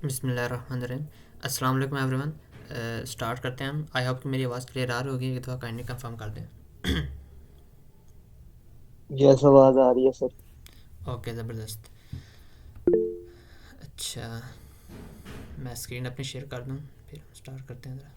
बिस्मिल्लाहिर्रहमानिर्रहीम। अस्सलाम वालेकुम एवरीवन। स्टार्ट करते हैं हम। आई होप कि मेरी आवाज़ क्लियर आ रही होगी। एक दफ़ा काइंडली कंफर्म कर दें। यस, आवाज आ रही है सर। ओके, ज़बरदस्त। अच्छा, मैं स्क्रीन अपनी शेयर कर दूं, फिर स्टार्ट करते हैं ज़रा।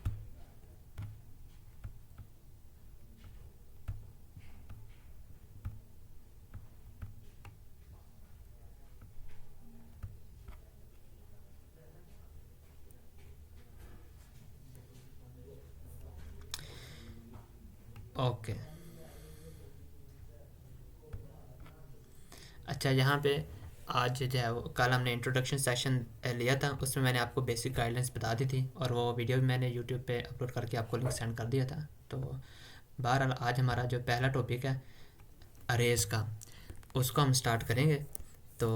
ओके। अच्छा, यहाँ पे आज जो है वो कल हमने इंट्रोडक्शन सेशन लिया था, उसमें मैंने आपको बेसिक गाइडलाइंस बता दी थी और वो वीडियो भी मैंने यूट्यूब पे अपलोड करके आपको लिंक सेंड कर दिया था। तो बहरहाल आज हमारा जो पहला टॉपिक है अरेज का, उसको हम स्टार्ट करेंगे। तो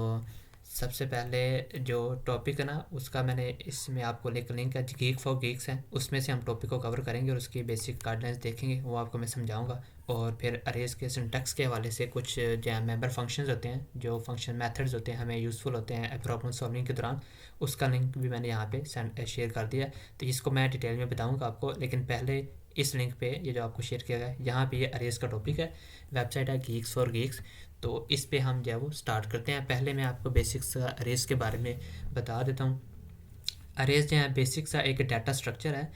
सबसे पहले जो टॉपिक है ना, उसका मैंने इसमें आपको एक लिंक है, गीक फॉर गीक्स है, उसमें से हम टॉपिक को कवर करेंगे और उसकी बेसिक गाइडलाइंस देखेंगे, वो आपको मैं समझाऊंगा। और फिर अरेज के सिंटैक्स के हवाले से कुछ जो मेंबर फंक्शंस होते हैं, जो फंक्शन मेथड्स होते हैं, हमें यूज़फुल होते हैं प्रॉब्लम सॉल्विंग के दौरान, उसका लिंक भी मैंने यहाँ पे शेयर कर दिया है। तो इसको मैं डिटेल में बताऊँगा आपको, लेकिन पहले इस लिंक पे ये जो आपको शेयर किया गया है, यहाँ पे ये अरेज का टॉपिक है। वेबसाइट है गीक्स फॉर गीक्स। तो इस पे हम जो है वो स्टार्ट करते हैं। पहले मैं आपको बेसिक्स अरेज के बारे में बता देता हूँ। अरेज जो है बेसिक सा एक डाटा स्ट्रक्चर है।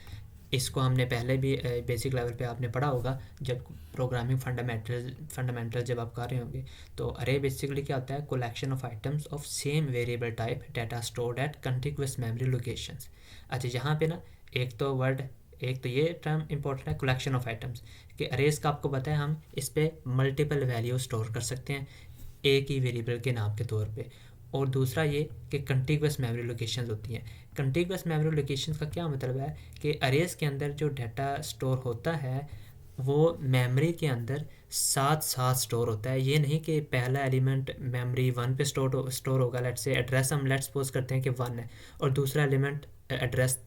इसको हमने पहले भी बेसिक लेवल पे आपने पढ़ा होगा, जब प्रोग्रामिंग फंडामेंटल जब आप कर रहे होंगे। तो अरे बेसिकली क्या होता है, collection of items of same variable type data stored at continuous memory locations. अच्छा, यहाँ पे ना एक तो वर्ड, एक तो ये टर्म इंपॉर्टेंट है, कलेक्शन ऑफ आइटम्स, कि अरेज का आपको पता है हम इस पे मल्टीपल वैल्यू स्टोर कर सकते हैं एक ही वेरिएबल के नाम के तौर पे। और दूसरा ये कि कंटिन्यूअस मेमोरी लोकेशंस होती हैं। कंटिन्यूअस मेमोरी लोकेशंस का क्या मतलब है कि अरेज के अंदर जो डाटा स्टोर होता है वो मेमोरी के अंदर साथ साथ स्टोर होता है। ये नहीं कि पहला एलिमेंट मेमोरी वन पे स्टोर होगा, लेट से एड्रेस हम लेट सपोज करते हैं कि वन है, और दूसरा एलिमेंट एड्रेस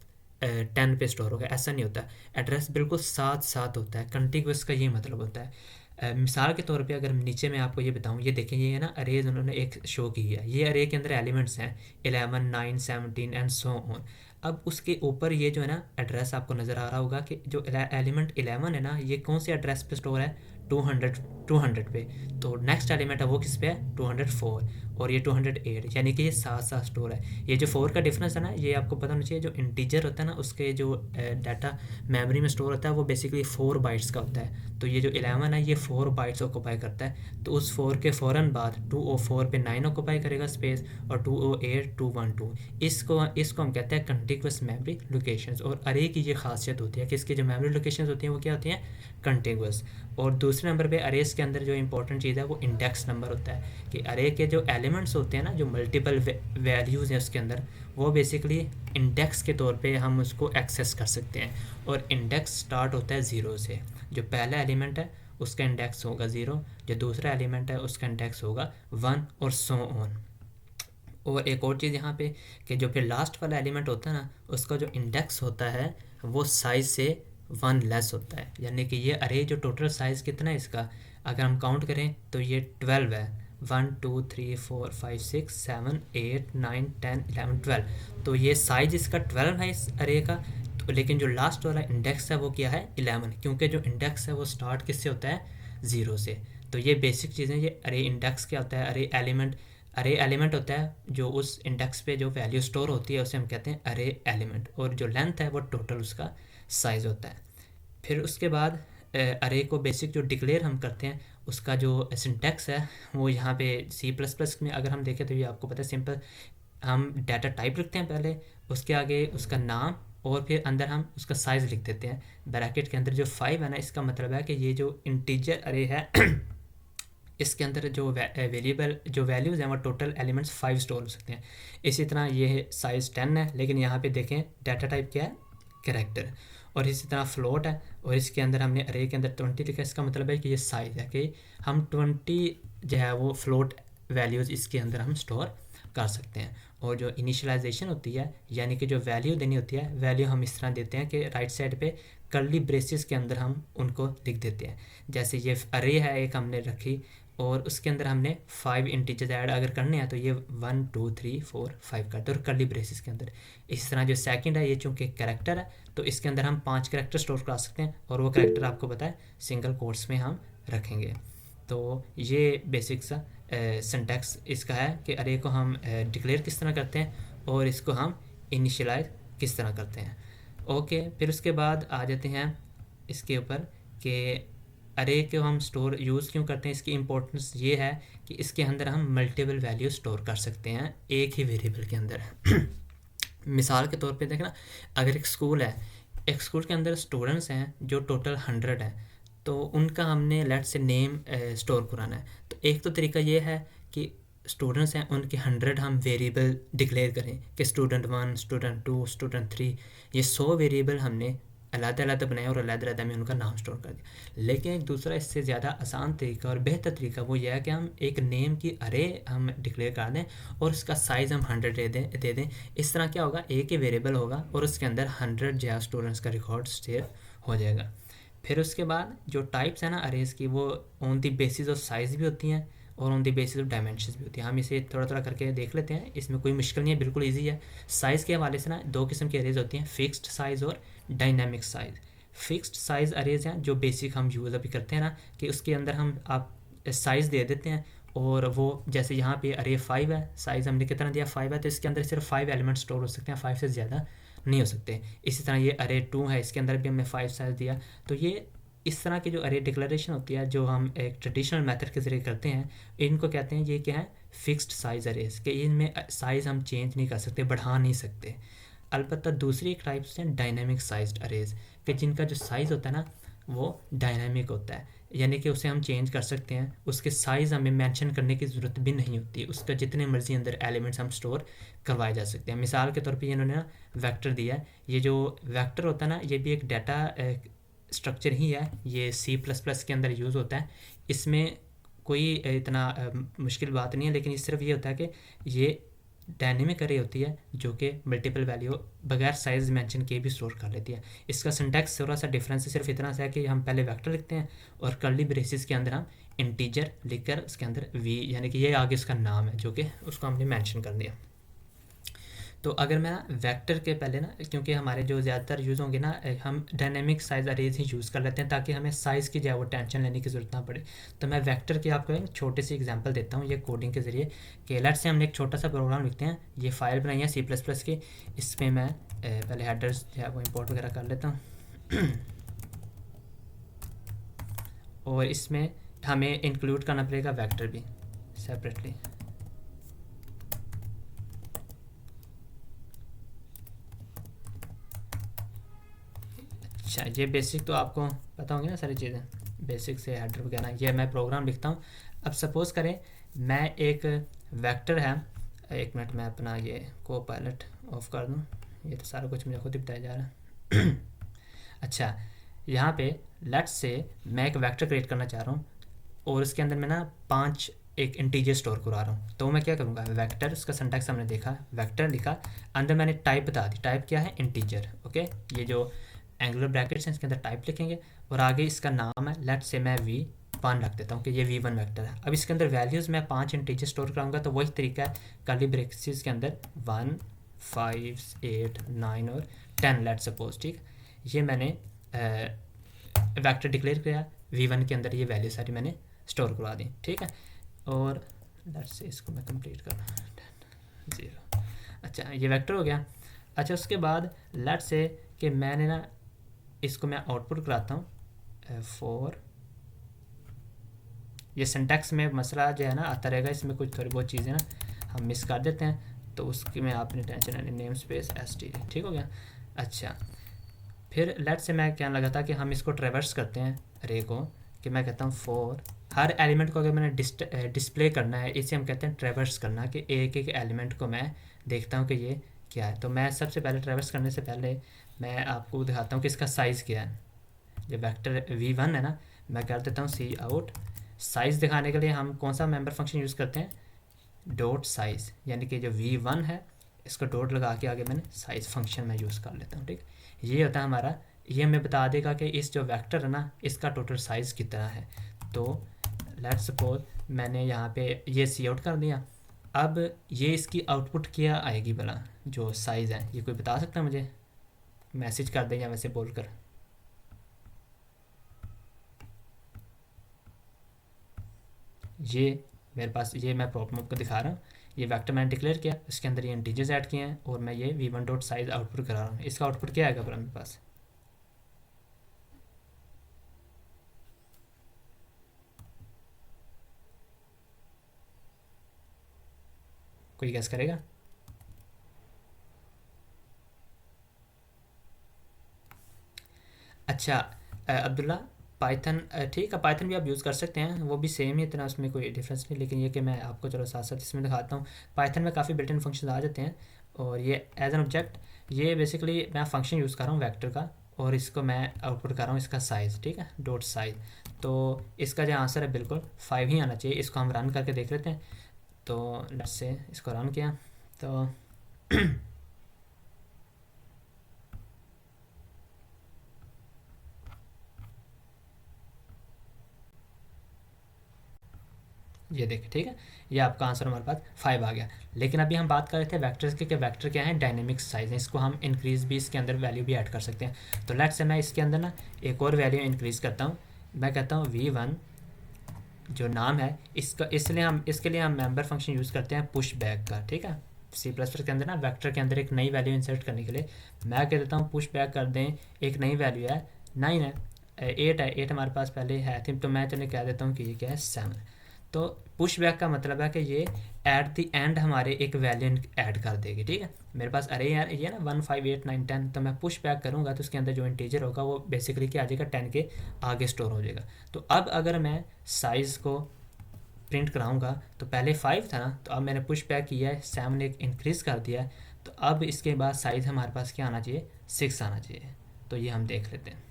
10 पे स्टोर होगा। ऐसा नहीं होता। एड्रेस बिल्कुल साथ साथ होता है। कंटिन्यूअस का ये मतलब होता है। मिसाल के तौर पे अगर नीचे मैं आपको ये बताऊँ, ये देखें, ये है ना अरेज उन्होंने एक शो की है। ये अरे के अंदर एलिमेंट्स हैं 11, 9, 17 एंड सो ऑन। अब उसके ऊपर ये जो है ना एड्रेस आपको नज़र आ रहा होगा कि जो एलिमेंट 11 है ना, ये कौन से एड्रेस पे स्टोर है, 200 200 पे। तो नेक्स्ट एलिमेंट है वो किस पे है, 204, और ये 208, यानी कि ये साथ साथ स्टोर है। ये जो 4 का डिफरेंस है ना, ये आपको पता होना चाहिए। जो इंटीजर होता है ना, उसके जो डाटा मेमोरी में स्टोर होता है वो बेसिकली 4 बाइट्स का होता है। तो ये जो 11 है ये 4 बाइट्स ऑक्यूपाई करता है। तो उस 4 के फ़ौरन बाद 204 पे 9 ऑक्यूपाई करेगा स्पेस, और 208 212। इसको हम कहते हैं कंटिन्यूअस मेमोरी लोकेशंस। और अरे की ये खासियत होती है कि इसकी जो मेमोरी लोकेशंस होती हैं वो क्या होती हैं, कंटिन्यूअस। और दूसरे नंबर पे अरेज के अंदर जो इंपॉर्टेंट चीज़ है वो इंडेक्स नंबर होता है, कि अरे के जो एलिमेंट्स होते हैं ना, जो मल्टीपल वैल्यूज़ हैं उसके अंदर, वो बेसिकली इंडेक्स के तौर पे हम उसको एक्सेस कर सकते हैं। और इंडेक्स स्टार्ट होता है ज़ीरो से। जो पहला एलिमेंट है उसका इंडेक्स होगा ज़ीरो, जो दूसरा एलिमेंट है उसका इंडेक्स होगा वन, और सो ऑन। और एक और चीज़ यहाँ पे, कि जो फिर लास्ट वाला एलिमेंट होता है ना, उसका जो इंडेक्स होता है वो साइज़ से वन लेस होता है। यानी कि ये अरे जो टोटल साइज़ कितना है इसका, अगर हम काउंट करें तो ये 12 है। 1 2 3 4 5 6 7 8 9 10 11 12। तो ये साइज इसका 12 है इस अरे का। तो लेकिन जो लास्ट वाला इंडेक्स है वो क्या है, 11, क्योंकि जो इंडेक्स है वो स्टार्ट किससे होता है, ज़ीरो से। तो ये बेसिक चीज़ें। ये अरे इंडेक्स क्या होता है, अरे एलिमेंट होता है जो उस इंडेक्स पे जो वैल्यू स्टोर होती है उसे हम कहते हैं अरे एलिमेंट, और जो लेंथ है वो टोटल उसका साइज़ होता है। फिर उसके बाद अरे को बेसिक जो डिक्लेयर हम करते हैं उसका जो सिंटैक्स है वो यहाँ पे सी प्लस प्लस में अगर हम देखें तो ये आपको पता है सिंपल। हम डाटा टाइप लिखते हैं पहले, उसके आगे उसका नाम, और फिर अंदर हम उसका साइज़ लिख देते हैं ब्रैकेट के अंदर। जो 5 है ना, इसका मतलब है कि ये जो इंटीजर अरे है इसके अंदर जो वेरिएबल जो वैल्यूज़ हैं वो टोटल एलिमेंट्स 5 स्टोर हो सकते हैं। इसी तरह ये साइज़ 10 है, लेकिन यहाँ पे देखें डाटा टाइप क्या है, कैरेक्टर। और इसी तरह फ्लोट है, और इसके अंदर हमने अरे के अंदर 20 लिखा है। इसका मतलब है कि ये साइज़ है, कि हम 20 जो है वो फ्लोट वैल्यूज़ इसके अंदर हम स्टोर कर सकते हैं। और जो इनिशियलाइजेशन होती है, यानी कि जो वैल्यू देनी होती है, वैल्यू हम इस तरह देते हैं कि राइट साइड पे कर्ली ब्रेसेस के अंदर हम उनको लिख देते हैं। जैसे ये अरे है एक हमने रखी, और उसके अंदर हमने 5 इंटीजर्स ऐड अगर करने हैं तो ये 1 2 3 4 5 करते हैं और कर्ली ब्रेसेस के अंदर। इस तरह जो सेकंड है ये चूँकि कैरेक्टर है तो इसके अंदर हम 5 कैरेक्टर स्टोर करा सकते हैं और वो कैरेक्टर आपको पता है सिंगल कोट्स में हम रखेंगे। तो ये बेसिक सा सिंटैक्स इसका है कि अरे को हम डिक्लेयर किस तरह करते हैं और इसको हम इनिशियलाइज किस तरह करते हैं। ओके, फिर उसके बाद आ जाते हैं इसके ऊपर कि अरे को हम स्टोर यूज़ क्यों करते हैं। इसकी इम्पोर्टेंस ये है कि इसके अंदर हम मल्टीपल वैल्यू स्टोर कर सकते हैं एक ही वेरिएबल के अंदर। मिसाल के तौर पे देखना, अगर एक स्कूल है, एक स्कूल के अंदर स्टूडेंट्स हैं जो टोटल 100 हैं, तो उनका हमने लेट से नेम स्टोर कराना है। तो एक तो तरीका ये है कि स्टूडेंट्स हैं उनके 100 हम वेरिएबल डिक्लेयर करें कि स्टूडेंट 1 स्टूडेंट 2 स्टूडेंट 3, ये 100 वेरिएबल हमने अलग-अलग बनाए और अलग-अलग में उनका नाम स्टोर कर दिया। लेकिन एक दूसरा इससे ज़्यादा आसान तरीका और बेहतर तरीका वो यह है कि हम एक नेम की अरे हम डिक्लेयर कर दें और उसका साइज़ हम 100 दे दें। इस तरह क्या होगा, एक ही वेरिएबल होगा और उसके अंदर 100 जो है स्टूडेंट्स का रिकॉर्ड सेव हो जाएगा। फिर उसके बाद जो टाइप्स है ना अरेज़ की, वो on the basis of size भी होती हैं और on the basis of dimensions भी होती हैं। हम इसे थोड़ा थोड़ा करके देख लेते हैं, इसमें कोई मुश्किल नहीं है, बिल्कुल इजी है। साइज़ के हवाले से ना 2 किस्म की अरेज़ होती हैं, फिक्स्ड साइज़ और डायनामिक साइज़। फिक्स्ड साइज़ अरेज़ हैं जो बेसिक हम यूज़ अभी करते हैं ना, कि उसके अंदर हम आप साइज़ दे देते हैं और वो जैसे यहाँ पे अरे 5 है, साइज़ हमने कितना दिया 5 है, तो इसके अंदर सिर्फ 5 एलिमेंट स्टोर हो सकते हैं, 5 से ज़्यादा नहीं हो सकते। इसी तरह ये अरे 2 है, इसके अंदर भी हमने 5 साइज़ दिया। तो ये इस तरह की जो अरे डिक्लेरेशन होती है जो हम एक ट्रेडिशनल मेथड के ज़रिए करते हैं, इनको कहते हैं, ये क्या है, फिक्स्ड साइज़ अरेज़, कि इनमें साइज़ हम चेंज नहीं कर सकते, बढ़ा नहीं सकते। अलबत्ता दूसरी एक टाइप्स हैं डायनामिक साइज्ड अरेज़, कि जिनका जो साइज़ होता है ना वो डायनामिक होता है, यानी कि उसे हम चेंज कर सकते हैं, उसके साइज़ हमें मेंशन करने की ज़रूरत भी नहीं होती, उसका जितने मर्ज़ी अंदर एलिमेंट्स हम स्टोर करवाए जा सकते हैं। मिसाल के तौर पे इन्होंने ना वेक्टर दिया है, ये जो वेक्टर होता है ना ये भी एक डाटा स्ट्रक्चर ही है, ये C++ के अंदर यूज़ होता है। इसमें कोई इतना मुश्किल बात नहीं है, लेकिन ये सिर्फ ये होता है कि ये डायनेमिक अरे होती है जो कि मल्टीपल वैल्यू बगैर साइज़ मेंशन किए भी स्टोर कर लेती है। इसका सिंटैक्स थोड़ा सा डिफरेंस है, सिर्फ इतना सा है कि हम पहले वेक्टर लिखते हैं और कर्ली ब्रेसेस के अंदर हम इंटीजर लिखकर उसके अंदर वी, यानी कि ये आगे उसका नाम है जो कि उसको हमने मेंशन कर दिया। तो अगर मैं वेक्टर के पहले ना, क्योंकि हमारे जो ज़्यादातर यूज़ होंगे ना, हम डायनेमिक साइज़ अरेज ही यूज़ कर लेते हैं ताकि हमें साइज़ की जो है वो टेंशन लेने की ज़रूरत ना पड़े। तो मैं वेक्टर की आपको एक छोटे से एग्जांपल देता हूँ ये कोडिंग के ज़रिए, कि लेट्स से हमने एक छोटा सा प्रोग्राम लिखते हैं, ये फाइल बनाई है C++ की, इसमें मैं पहले हेडर्स जो है वो इम्पोर्ट वगैरह कर लेता हूँ और इसमें हमें इंक्लूड करना पड़ेगा वेक्टर भी सेपरेटली। अच्छा, ये बेसिक तो आपको पता होंगी ना सारी चीज़ें, बेसिक से हेडर वगैरह। ये मैं प्रोग्राम लिखता हूँ। अब सपोज़ करें मैं एक वेक्टर है, एक मिनट मैं अपना ये को पायलट ऑफ कर दूँ, ये तो सारा कुछ मुझे खुद ही बताया जा रहा है। अच्छा, यहाँ पे लेट्स से मैं एक वेक्टर क्रिएट करना चाह रहा हूँ और उसके अंदर मैं ना 5 एक इंटीजर स्टोर करा रहा हूँ। तो मैं क्या करूँगा, वेक्टर, उसका सिंटैक्स हमने देखा, वेक्टर लिखा, अंदर मैंने टाइप बता दी, टाइप क्या है, इंटीजर। ओके, ये जो एंगुलर ब्रैकेट्स हैं इसके अंदर टाइप लिखेंगे और आगे इसका नाम है, लेट्स से मैं V1 रख देता हूँ कि ये V1 वेक्टर है। अब इसके अंदर वैल्यूज़ मैं 5 इंटीजर स्टोर कराऊंगा, तो वही तरीका है कर्ली ब्रैकेट्स के अंदर 1 5 8 9 और 10 लेट्स सपोज। ठीक, ये मैंने वेक्टर डिक्लेयर किया, V1 के अंदर ये वैल्यू सारी मैंने स्टोर करवा दी। ठीक है, और लेट्स से इसको मैं कंप्लीट करना 0। अच्छा, ये वेक्टर हो गया। अच्छा, उसके बाद लेट्स से कि मैंने ना इसको मैं आउटपुट कराता हूँ फॉर, ये सिंटैक्स में मसला जो है ना आता रहेगा, इसमें कुछ थोड़ी बहुत चीज़ें ना हम मिस कर देते हैं, तो उसकी में आपने टेंशन नहीं, नेम स्पेस std, ठीक हो गया। अच्छा, फिर लेट से मैं कहने लगा था कि हम इसको ट्रेवर्स करते हैं अरे को, कि मैं कहता हूँ फॉर हर एलिमेंट को अगर मैंने डिस्प्ले करना है, इसे हम कहते हैं ट्रेवर्स करना, कि एक एक एलिमेंट को मैं देखता हूँ कि ये क्या है। तो मैं सबसे पहले ट्रेवर्स करने से पहले मैं आपको दिखाता हूँ कि इसका साइज़ क्या है। जब वेक्टर V1 है ना, मैं कर देता हूँ सी आउट, साइज़ दिखाने के लिए हम कौन सा मेंबर फंक्शन यूज़ करते हैं, डॉट साइज़, यानी कि जो V1 है इसको डॉट लगा के आगे मैंने साइज़ फंक्शन में यूज़ कर लेता हूँ। ठीक, ये होता है हमारा, ये हमें बता देगा कि इस जो वेक्टर है ना इसका टोटल साइज़ कितना है। तो लेट्स सपोज मैंने यहाँ पे ये सी आउट कर दिया। अब ये इसकी आउटपुट क्या आएगी भला, जो साइज़ है, ये कोई बता सकता है मुझे? मैसेज कर दें या वैसे बोल कर। ये मेरे पास, ये मैं प्रॉब्लम आपको दिखा रहा हूँ। ये वेक्टर मैंने डिक्लेयर किया, इसके अंदर ये इंटीजर्स ऐड किए हैं और मैं ये v1 डॉट साइज आउटपुट करा रहा हूँ। इसका आउटपुट क्या आएगा भला मेरे पास? कोई गैस करेगा? अच्छा अब्दुल्ला, पाइथन ठीक है, पाइथन भी आप यूज़ कर सकते हैं, वो भी सेम ही, इतना उसमें कोई डिफरेंस नहीं। लेकिन ये कि मैं आपको चलो साथ साथ इसमें दिखाता हूँ। पाइथन में काफ़ी बिल्ट इन फंक्शन आ जाते हैं। और ये एज एन ऑब्जेक्ट, ये बेसिकली मैं फंक्शन यूज़ कर रहा हूँ वेक्टर का, और इसको मैं आउटपुट कर रहा हूँ इसका साइज़, ठीक है, डॉट साइज। तो इसका जो आंसर है बिल्कुल 5 ही आना चाहिए। इसको हम रन करके देख लेते हैं। तो लेट्स से इसको रन किया तो ये देखिए, ठीक है, ये आपका आंसर हमारे पास 5 आ गया। लेकिन अभी हम बात कर रहे थे वेक्टर्स की, कि वेक्टर क्या है, डायनेमिक साइज है। इसको हम इंक्रीज भी इसके अंदर वैल्यू भी ऐड कर सकते हैं। तो लेट्स से मैं इसके अंदर ना एक और वैल्यू इंक्रीज़ करता हूँ। मैं कहता हूँ v1 जो नाम है इसका, इसलिए हम इसके लिए हम मेंबर फंक्शन यूज़ करते हैं पुश बैक का, ठीक है। सी प्लस प्लस के अंदर ना वेक्टर के अंदर एक नई वैल्यू इंसर्ट करने के लिए मैं कह देता हूँ पुश बैक कर दें। एक नई वैल्यू है 9 है, 8 है, 8 हमारे पास पहले है थी, तो मैं चलिए कह देता हूँ कि ये क्या है 7। तो पुश बैक का मतलब है कि ये एट द एंड हमारे एक वैल्यू ऐड कर देगी, ठीक है। मेरे पास अरे यार ये ना 1 5 8 9 10, तो मैं पुश बैक करूँगा तो उसके अंदर जो इंटीजर होगा वो बेसिकली क्या आ जाएगा, 10 के आगे स्टोर हो जाएगा। तो अब अगर मैं साइज़ को प्रिंट कराऊंगा तो पहले 5 था ना, तो अब मैंने पुश बैक किया है, 7 ने इंक्रीज़ कर दिया है। तो अब इसके बाद साइज़ हमारे पास क्या आना चाहिए, 6 आना चाहिए। तो ये हम देख लेते हैं।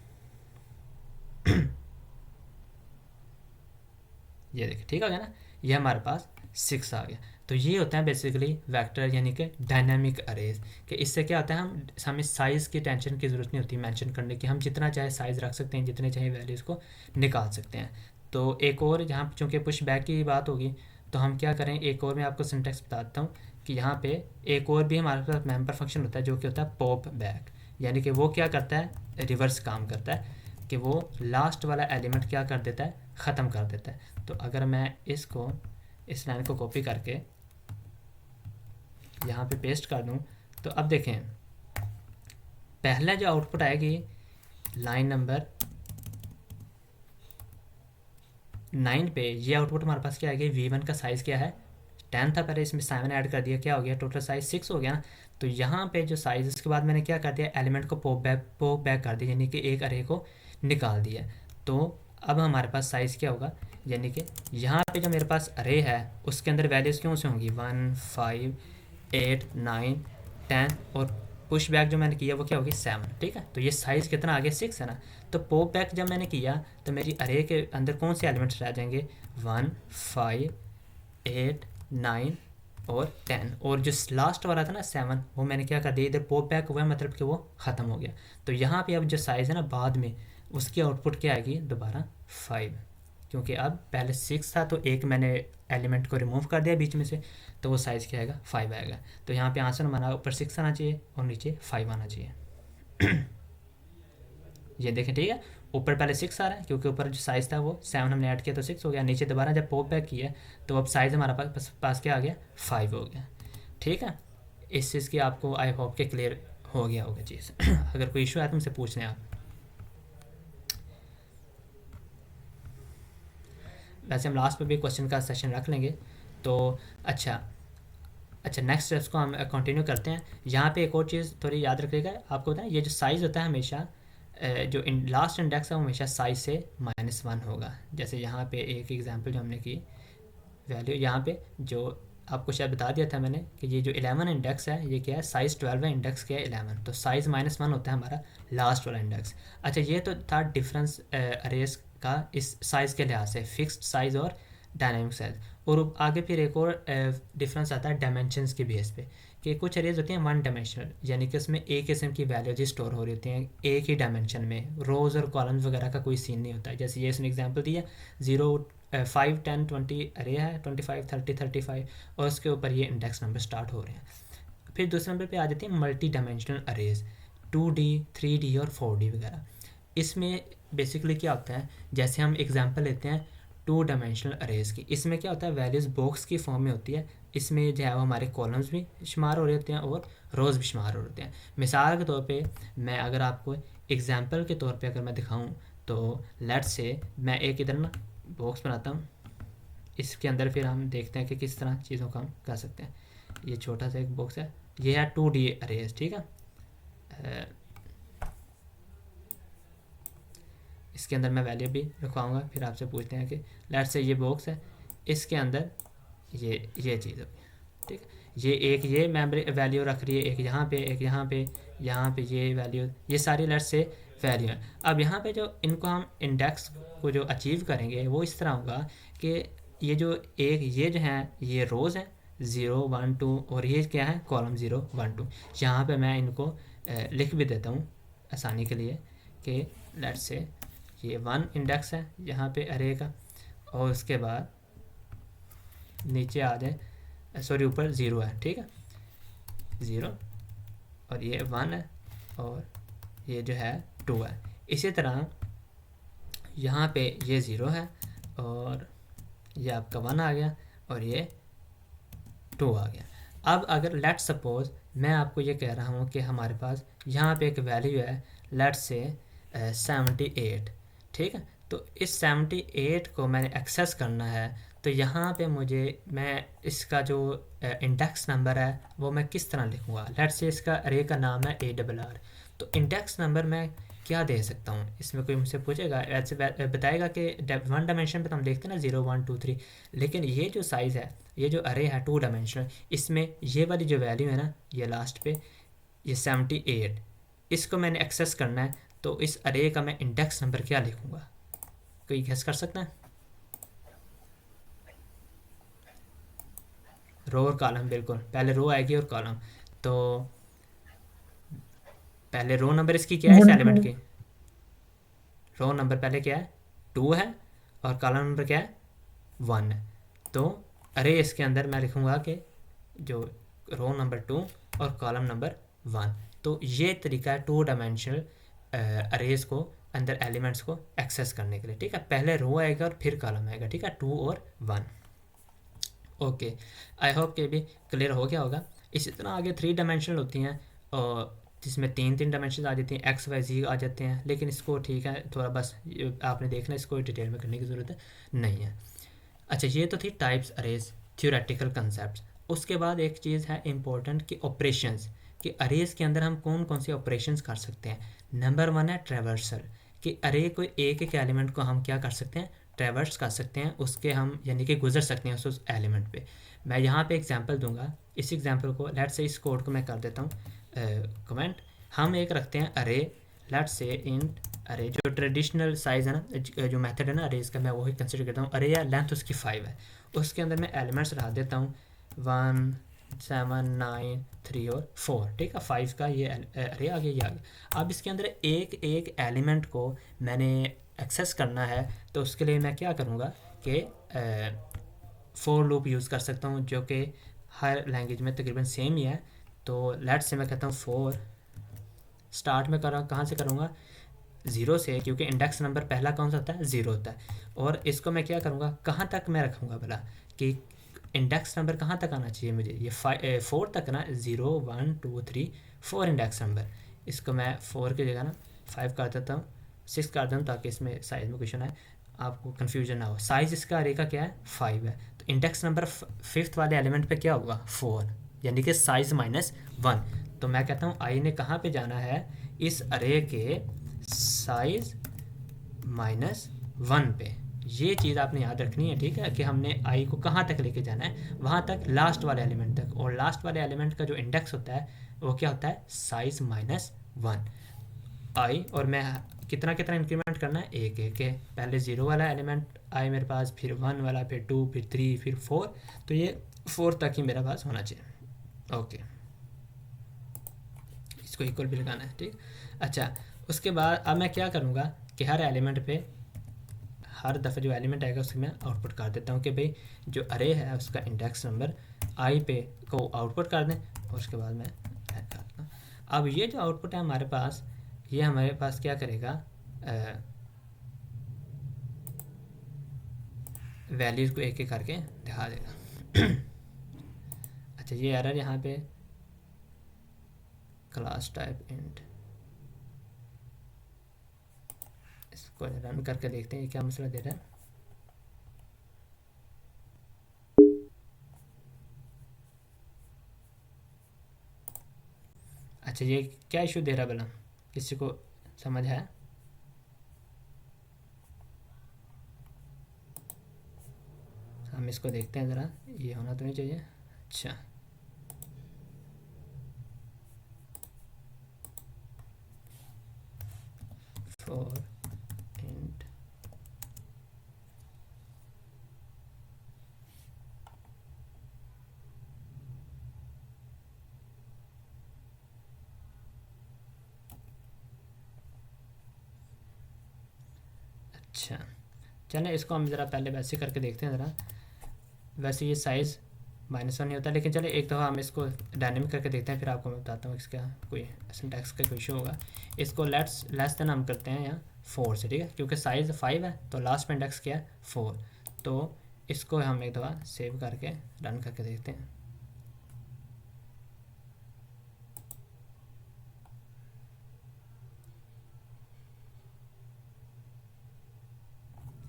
ये देखिए, ठीक हो गया ना, ये हमारे पास 6 आ गया। तो ये होता है बेसिकली वेक्टर यानी कि डायनामिक अरेज। कि इससे क्या होता है, हमें साइज़ की टेंशन की ज़रूरत नहीं होती मेंशन करने की, हम जितना चाहे साइज़ रख सकते हैं, जितने चाहे वैल्यूज़ को निकाल सकते हैं। तो एक और यहाँ चूँकि पुश बैक की बात होगी, तो हम क्या करें, एक और मैं आपको सिंटेक्स बताता हूँ कि यहाँ पे एक और भी हमारे पास मेंबर फंक्शन होता है जो कि होता है पॉप बैक। यानी कि वो क्या करता है, रिवर्स काम करता है, कि वो लास्ट वाला एलिमेंट क्या कर देता है, ख़त्म कर देता है। तो अगर मैं इसको, इस लाइन को कॉपी करके यहाँ पे पेस्ट कर दूँ, तो अब देखें पहला जो आउटपुट आएगी लाइन नंबर 9 पे, ये आउटपुट हमारे पास क्या आएगी, v1 का साइज़ क्या है 10 था पहले, इसमें 7 ऐड कर दिया, क्या हो गया, टोटल साइज़ 6 हो गया ना। तो यहाँ पे जो साइज़, उसके बाद मैंने क्या कर दिया, एलिमेंट को पॉप बैक कर दिया, यानी कि एक अरे को निकाल दिया। तो अब हमारे पास साइज़ क्या होगा, यानी कि यहाँ पे जो मेरे पास अरे है उसके अंदर वैल्यूज़ क्यों से होंगी 1 5 8 9 10, और पुश बैक जो मैंने किया वो क्या होगी 7, ठीक है। तो ये साइज़ कितना आ गया 6 है ना। तो पॉप बैक जब मैंने किया तो मेरी अरे के अंदर कौन से एलिमेंट्स रह जाएंगे, 1 5 8 9 और 10, और जो लास्ट वाला था ना 7, वो मैंने क्या कर दिया, इधर पॉप बैक हुआ है, मतलब कि वो ख़त्म हो गया। तो यहाँ पे अब जो साइज़ है ना बाद में, उसकी आउटपुट क्या आएगी, दोबारा 5, क्योंकि अब पहले 6 था तो एक मैंने एलिमेंट को रिमूव कर दिया बीच में से, तो वो साइज़ क्या आएगा 5 आएगा। तो यहाँ पे आंसर हमारा ऊपर 6 आना चाहिए और नीचे 5 आना चाहिए। ये देखें, ठीक है, ऊपर पहले 6 आ रहा है क्योंकि ऊपर जो साइज़ था वो 7 हमने ऐड किया तो 6 हो गया, नीचे दोबारा जब पॉप बैक किया तो अब साइज़ हमारा पास क्या आ गया 5 हो गया, ठीक है। इस चीज़ की आपको आई होप के क्लियर हो गया होगा चीज़। अगर कोई इशू है तो मुझसे पूछ लें आप। वैसे हम लास्ट में भी क्वेश्चन का सेशन रख लेंगे। तो अच्छा नेक्स्ट स्टेप्स को हम कंटिन्यू करते हैं। यहाँ पे एक और चीज़ थोड़ी याद रखिएगा, आपको बताएं ये जो साइज़ होता है हमेशा जो लास्ट इंडेक्स है वो हमेशा साइज से -1 होगा। जैसे यहाँ पे एक एग्जांपल जो हमने की वैल्यू, यहाँ पे जो आपको शायद बता दिया था मैंने कि ये जो 11 इंडेक्स है ये क्या है, साइज़ 12 है, इंडेक्स क्या है 11, तो साइज़ -1 होता है हमारा लास्ट वाला इंडेक्स। अच्छा, ये तो था डिफरेंस अरेज का इस साइज़ के लिहाज से, फिक्स्ड साइज़ और डायनामिक साइज़। और आगे फिर एक और डिफरेंस आता है डायमेंशंस के बेस पे, कि कुछ अरेज होती हैं 1 डायमेंशनल, यानी कि उसमें एक किस्म की वैल्यूज ही स्टोर हो रही होती हैं एक ही डायमेंशन में, रोज़ और कॉलम्स वगैरह का कोई सीन नहीं होता है। जैसे ये इसने एग्जांपल दिया 0 5 10 20 अरे है, 25 30 35, और उसके ऊपर ये इंडेक्स नंबर स्टार्ट हो रहे हैं। फिर दूसरे नंबर पे आ जाते हैं multi dimensional arrays, 2D 3D और 4D वगैरह। इसमें बेसिकली क्या होता है, जैसे हम एग्जांपल लेते हैं 2 डायमेंशनल अरेज की, इसमें क्या होता है वैल्यूज़ बॉक्स की फॉर्म में होती है। इसमें जो है वो हमारे कॉलम्स भी शुमार हो रहे होते हैं और रोज़ भी शुमार हो रहे होते हैं। मिसाल के तौर पे मैं अगर आपको एग्जांपल के तौर पे अगर मैं दिखाऊं, तो लेट्स से मैं एक इधर ना बॉक्स बनाता हूँ, इसके अंदर फिर हम देखते हैं कि किस तरह चीज़ों का हम कर सकते हैं। ये छोटा सा एक बॉक्स है, ये है 2D अरेज, ठीक है। इसके अंदर मैं वैल्यू भी रखवाऊँगा, फिर आपसे पूछते हैं कि लेट्स से ये बॉक्स है, इसके अंदर ये चीज़ होगी, ठीक है। ये एक ये मेमोरी वैल्यू रख रही है, एक यहाँ पे, एक यहाँ पे ये वैल्यू, ये सारी लेट्स से वैल्यू है। अब यहाँ पे जो इनको हम इंडेक्स को जो अचीव करेंगे वो इस तरह होगा कि ये जो एक ये जो है ये रोज़ हैं 0 1 2, और ये क्या है कॉलम 0 1 2। यहाँ पे मैं इनको लिख भी देता हूँ आसानी के लिए कि लेट्स से ये 1 इंडेक्स है यहाँ पे अरे का, और उसके बाद नीचे आ जाए, सॉरी ऊपर 0 है, ठीक है 0, और ये 1 है, और ये जो है 2 है। इसी तरह यहाँ पे ये 0 है, और ये आपका 1 आ गया, और ये 2 आ गया। अब अगर लेट सपोज मैं आपको ये कह रहा हूँ कि हमारे पास यहाँ पे एक वैल्यू है लेट से 78, ठीक है। तो इस 78 को मैंने एक्सेस करना है, तो यहाँ पे मुझे मैं इसका जो इंडेक्स नंबर है वो मैं किस तरह लिखूँगा। लेट से इसका अरे का नाम है ARR, तो इंडेक्स नंबर मैं क्या दे सकता हूँ। इसमें कोई मुझसे पूछेगा, ऐसे बताएगा कि 1 डायमेंशन पे तो हम देखते हैं ना 0 1 2 3, लेकिन ये जो साइज़ है, ये जो अरे है 2 डायमेंशनल, इसमें ये वाली जो वैल्यू है ना ये लास्ट पे ये 78, इसको मैंने एक्सेस करना है, तो इस अरे का मैं इंडेक्स नंबर क्या लिखूँगा, कोई गेस कर सकता है। रो और कॉलम, बिल्कुल पहले रो आएगी और कॉलम। तो पहले रो नंबर इसकी क्या है इस एलिमेंट की, रो नंबर पहले क्या है 2 है, और कॉलम नंबर क्या है 1 है। तो अरे इसके अंदर मैं लिखूँगा कि जो रो नंबर 2 और कॉलम नंबर 1। तो ये तरीका है 2 डायमेंशनल अरेज को अंदर एलिमेंट्स को एक्सेस करने के लिए, ठीक है। पहले रो आएगा और फिर कॉलम आएगा, ठीक है 2 और 1। ओके, आई होप कि भी क्लियर हो गया होगा। इसी तरह आगे 3 डायमेंशनल होती हैं, और जिसमें 3 डायमेंशन आ जाती हैं, एक्स वाई जी आ जाते हैं, लेकिन इसको ठीक है थोड़ा बस आपने देखना, इसको डिटेल में करने की ज़रूरत नहीं है। अच्छा, ये तो थी टाइप्स अरेज, थ्योरेटिकल कंसेप्ट। उसके बाद एक चीज़ है इम्पोर्टेंट कि ऑपरेशंस, कि अरेज के अंदर हम कौन कौन से ऑपरेशंस कर सकते हैं। नंबर 1 है ट्रेवर्सल, कि अरे कोई एक एक एलिमेंट को हम क्या कर सकते हैं ट्रेवर्स कर सकते हैं, उसके हम यानी कि गुजर सकते हैं उस एलिमेंट पे। मैं यहाँ पे एग्जांपल दूंगा, इस एग्जांपल को लेट से इस कोड को मैं कर देता हूँ कमेंट। हम एक रखते हैं अरे लेट से इंट अरे, जो ट्रेडिशनल साइज़ है ना, जो मेथड है ना अरेज का, मैं वही कंसिडर करता हूँ। अरे या लेंथ उसकी 5 है, उसके अंदर मैं एलिमेंट्स रख देता हूँ 1 7 9 3 और 4, ठीक है 5 का ये अरे आ गया, ये आ गया। अब इसके अंदर एक एक एलिमेंट को मैंने एक्सेस करना है, तो उसके लिए मैं क्या करूँगा कि फोर लूप यूज़ कर सकता हूँ, जो कि हर लैंग्वेज में तकरीबन सेम ही है। तो लेट से मैं कहता हूँ 4 स्टार्ट में कहाँ से करूँगा 0 से, क्योंकि इंडेक्स नंबर पहला कौन सा होता है 0 होता है। और इसको मैं क्या करूँगा, कहाँ तक मैं रखूँगा भला, कि इंडेक्स नंबर कहाँ तक आना चाहिए मुझे, ये 4 तक ना, 0 1 2 3 4 इंडेक्स नंबर। इसको मैं 4 की जगह ना 5 कर देता हूँ, 6 कर देता हूँ, ताकि इसमें साइज़ में क्वेश्चन आए आपको कन्फ्यूजन ना हो। साइज़ इसका अरे का क्या है 5 है, तो इंडेक्स नंबर 5th वाले एलिमेंट पे क्या होगा 4, यानी कि साइज़ -1। तो मैं कहता हूँ आई ने कहाँ पे जाना है, इस अरे के साइज़ -1 पे। ये चीज़ आपने याद रखनी है, ठीक है, कि हमने आई को कहाँ तक लेके जाना है, वहाँ तक लास्ट वाले एलिमेंट तक। और लास्ट वाले एलिमेंट का जो इंडेक्स होता है वो क्या होता है साइज़ -1 आई। और मैं कितना कितना इंक्रीमेंट करना है, एक एक के, पहले 0 वाला एलिमेंट आए मेरे पास, फिर 1 वाला, फिर 2, फिर 3, फिर 4। तो ये 4 तक ही मेरे पास होना चाहिए। ओके, इसको इक्वल भी लगाना है, ठीक। अच्छा, उसके बाद अब मैं क्या करूँगा कि हर एलिमेंट पे हर दफ़ा जो एलिमेंट आएगा उसकी मैं आउटपुट कर देता हूँ कि भाई जो अरे है उसका इंडेक्स नंबर आई पे को आउटपुट कर दें, और उसके बाद मैं ऐड कर देता हूँ। अब ये जो आउटपुट है हमारे पास, ये हमारे पास क्या करेगा, वैल्यूज़ को एक एक करके दिखा देगा। अच्छा, ये एरर यहाँ पे क्लास टाइप इंट, इसको रन करके देखते हैं ये क्या मसला दे रहा है। अच्छा, ये क्या इशू दे रहा भला, किसी को समझ है? हम इसको देखते हैं ज़रा, ये होना तो नहीं चाहिए। अच्छा, फॉर इंट अच्छा, चलें इसको हम ज़रा पहले वैसे करके देखते हैं ज़रा। वैसे ये साइज़ -1 नहीं होता, लेकिन चले एक दफ़ा हम इसको डायनेमिक करके देखते हैं, फिर आपको मैं बताता हूँ इसका कोई सिंटैक्स का कोई इशू होगा। इसको लेस देन हम करते हैं यहाँ 4 से, ठीक है, क्योंकि साइज़ 5 है तो लास्ट में इंडेक्स क्या है 4। तो इसको हम एक दफ़ा सेव करके रन करके देखते हैं।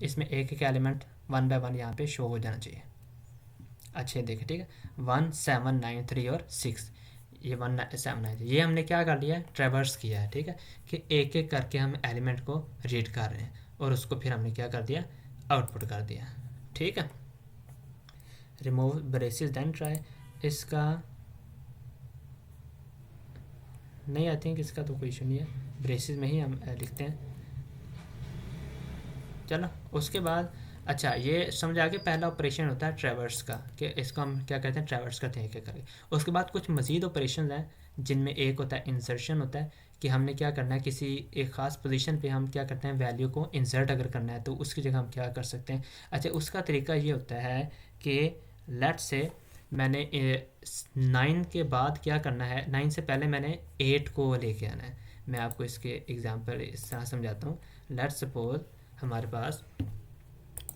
इसमें एक एक एलिमेंट 1 बाय 1 यहाँ पे शो हो जाना चाहिए। अच्छे देखें, ठीक है, 1 7 9 3 और 6, ये 1 7 9, ये हमने क्या कर लिया है, ट्रेवर्स किया है, ठीक है, कि एक एक करके हम एलिमेंट को रीड कर रहे हैं और उसको फिर हमने क्या कर दिया, आउटपुट कर दिया, ठीक है। रिमूव ब्रेसेस देन ट्राई, इसका नहीं, आई थिंक इसका तो कोई इशू नहीं है, ब्रेसेस में ही हम लिखते हैं। चलो उसके बाद, अच्छा ये समझ आ गया, पहला ऑपरेशन होता है ट्रैवर्स का, कि इसको हम क्या कहते हैं, ट्रैवर्स करते हैं एक एक करके। उसके बाद कुछ मज़ीद ऑपरेशन हैं, जिनमें एक होता है इंसर्शन होता है, कि हमने क्या करना है, किसी एक ख़ास पोजीशन पे हम क्या करते हैं, वैल्यू को इंसर्ट अगर करना है तो उसकी जगह हम क्या कर सकते हैं। अच्छा, उसका तरीका ये होता है कि लेट से मैंने 9 के बाद क्या करना है, 9 से पहले मैंने 8 को लेके आना है। मैं आपको इसके एग्जांपल इस तरह समझाता हूँ। लेट सपोज हमारे पास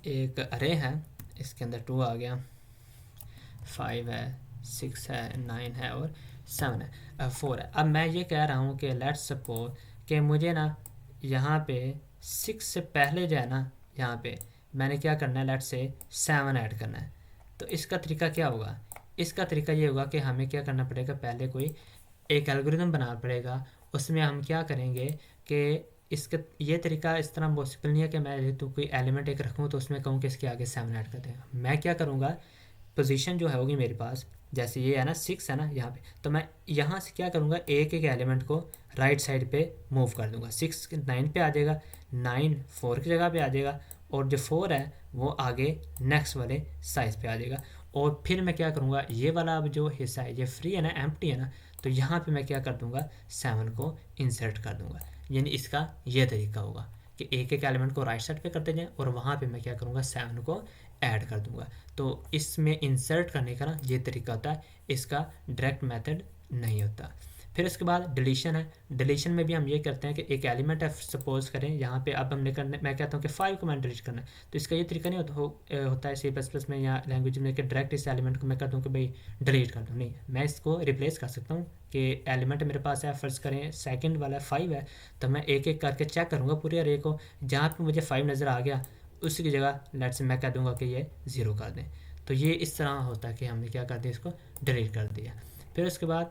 एक अरे है, इसके अंदर 2 आ गया, 5 है, 6 है, 9 है और 7 है, 4 है। अब मैं ये कह रहा हूँ कि लेट्स सपोज कि मुझे ना यहाँ पे 6 से पहले जो है ना, यहाँ पे मैंने क्या करना है, लेट्स से 7 ऐड करना है। तो इसका तरीका क्या होगा, इसका तरीका ये होगा कि हमें क्या करना पड़ेगा, पहले कोई एक एल्गोरिदम बनाना पड़ेगा। उसमें हम क्या करेंगे कि इसका ये तरीका इस तरह पॉसिबल नहीं है कि मैं तो कोई एलिमेंट एक रखूँ तो उसमें कहूँ कि इसके आगे 7 ऐड कर देगा। मैं क्या करूँगा, पोजीशन जो है होगी मेरे पास, जैसे ये है ना 6 है ना यहाँ पे, तो मैं यहाँ से क्या करूँगा, एक एक एलिमेंट को राइट साइड पे मूव कर दूँगा। 6 9 पे आ जाएगा, 9 4 की जगह पे आ जाएगा, और जो 4 है वो आगे नेक्स्ट वाले साइज़ पे आ जाएगा। और फिर मैं क्या करूँगा, ये वाला अब जो हिस्सा है ये फ्री है ना, एम्प्टी है ना, तो यहाँ पे मैं क्या कर दूँगा, 7 को इंसर्ट कर दूँगा। यानी इसका ये तरीका होगा कि एक एक एलिमेंट को राइट साइड पे करते जाएं और वहाँ पे मैं क्या करूँगा, 7 को ऐड कर दूँगा। तो इसमें इंसर्ट करने का ना ये तरीका होता है, इसका डायरेक्ट मेथड नहीं होता। फिर उसके बाद डिलीशन है। डिलीशन में भी हम ये करते हैं कि एक एलिमेंट है, सपोज करें यहाँ पे, अब हमने करने, मैं कहता हूँ कि 5 को मैंने डिलीट करना है, तो इसका ये तरीका नहीं होता है C++ में या लैंग्वेज में कि डायरेक्ट इस एलिमेंट को मैं कर दूँ कि भाई डिलीट कर दूँ। नहीं, मैं इसको रिप्लेस कर सकता हूँ कि एलिमेंट मेरे पास है, फ़र्ज़ करें सेकंड वाला 5 है, तो मैं एक एक करके चेक करूँगा पूरे अरे को, जहाँ पे मुझे 5 नज़र आ गया उसी की जगह लेट से मैं कह दूँगा कि ये 0 कर दें। तो ये इस तरह होता है कि हमने क्या कर दिया, इसको डिलीट कर दिया। फिर उसके बाद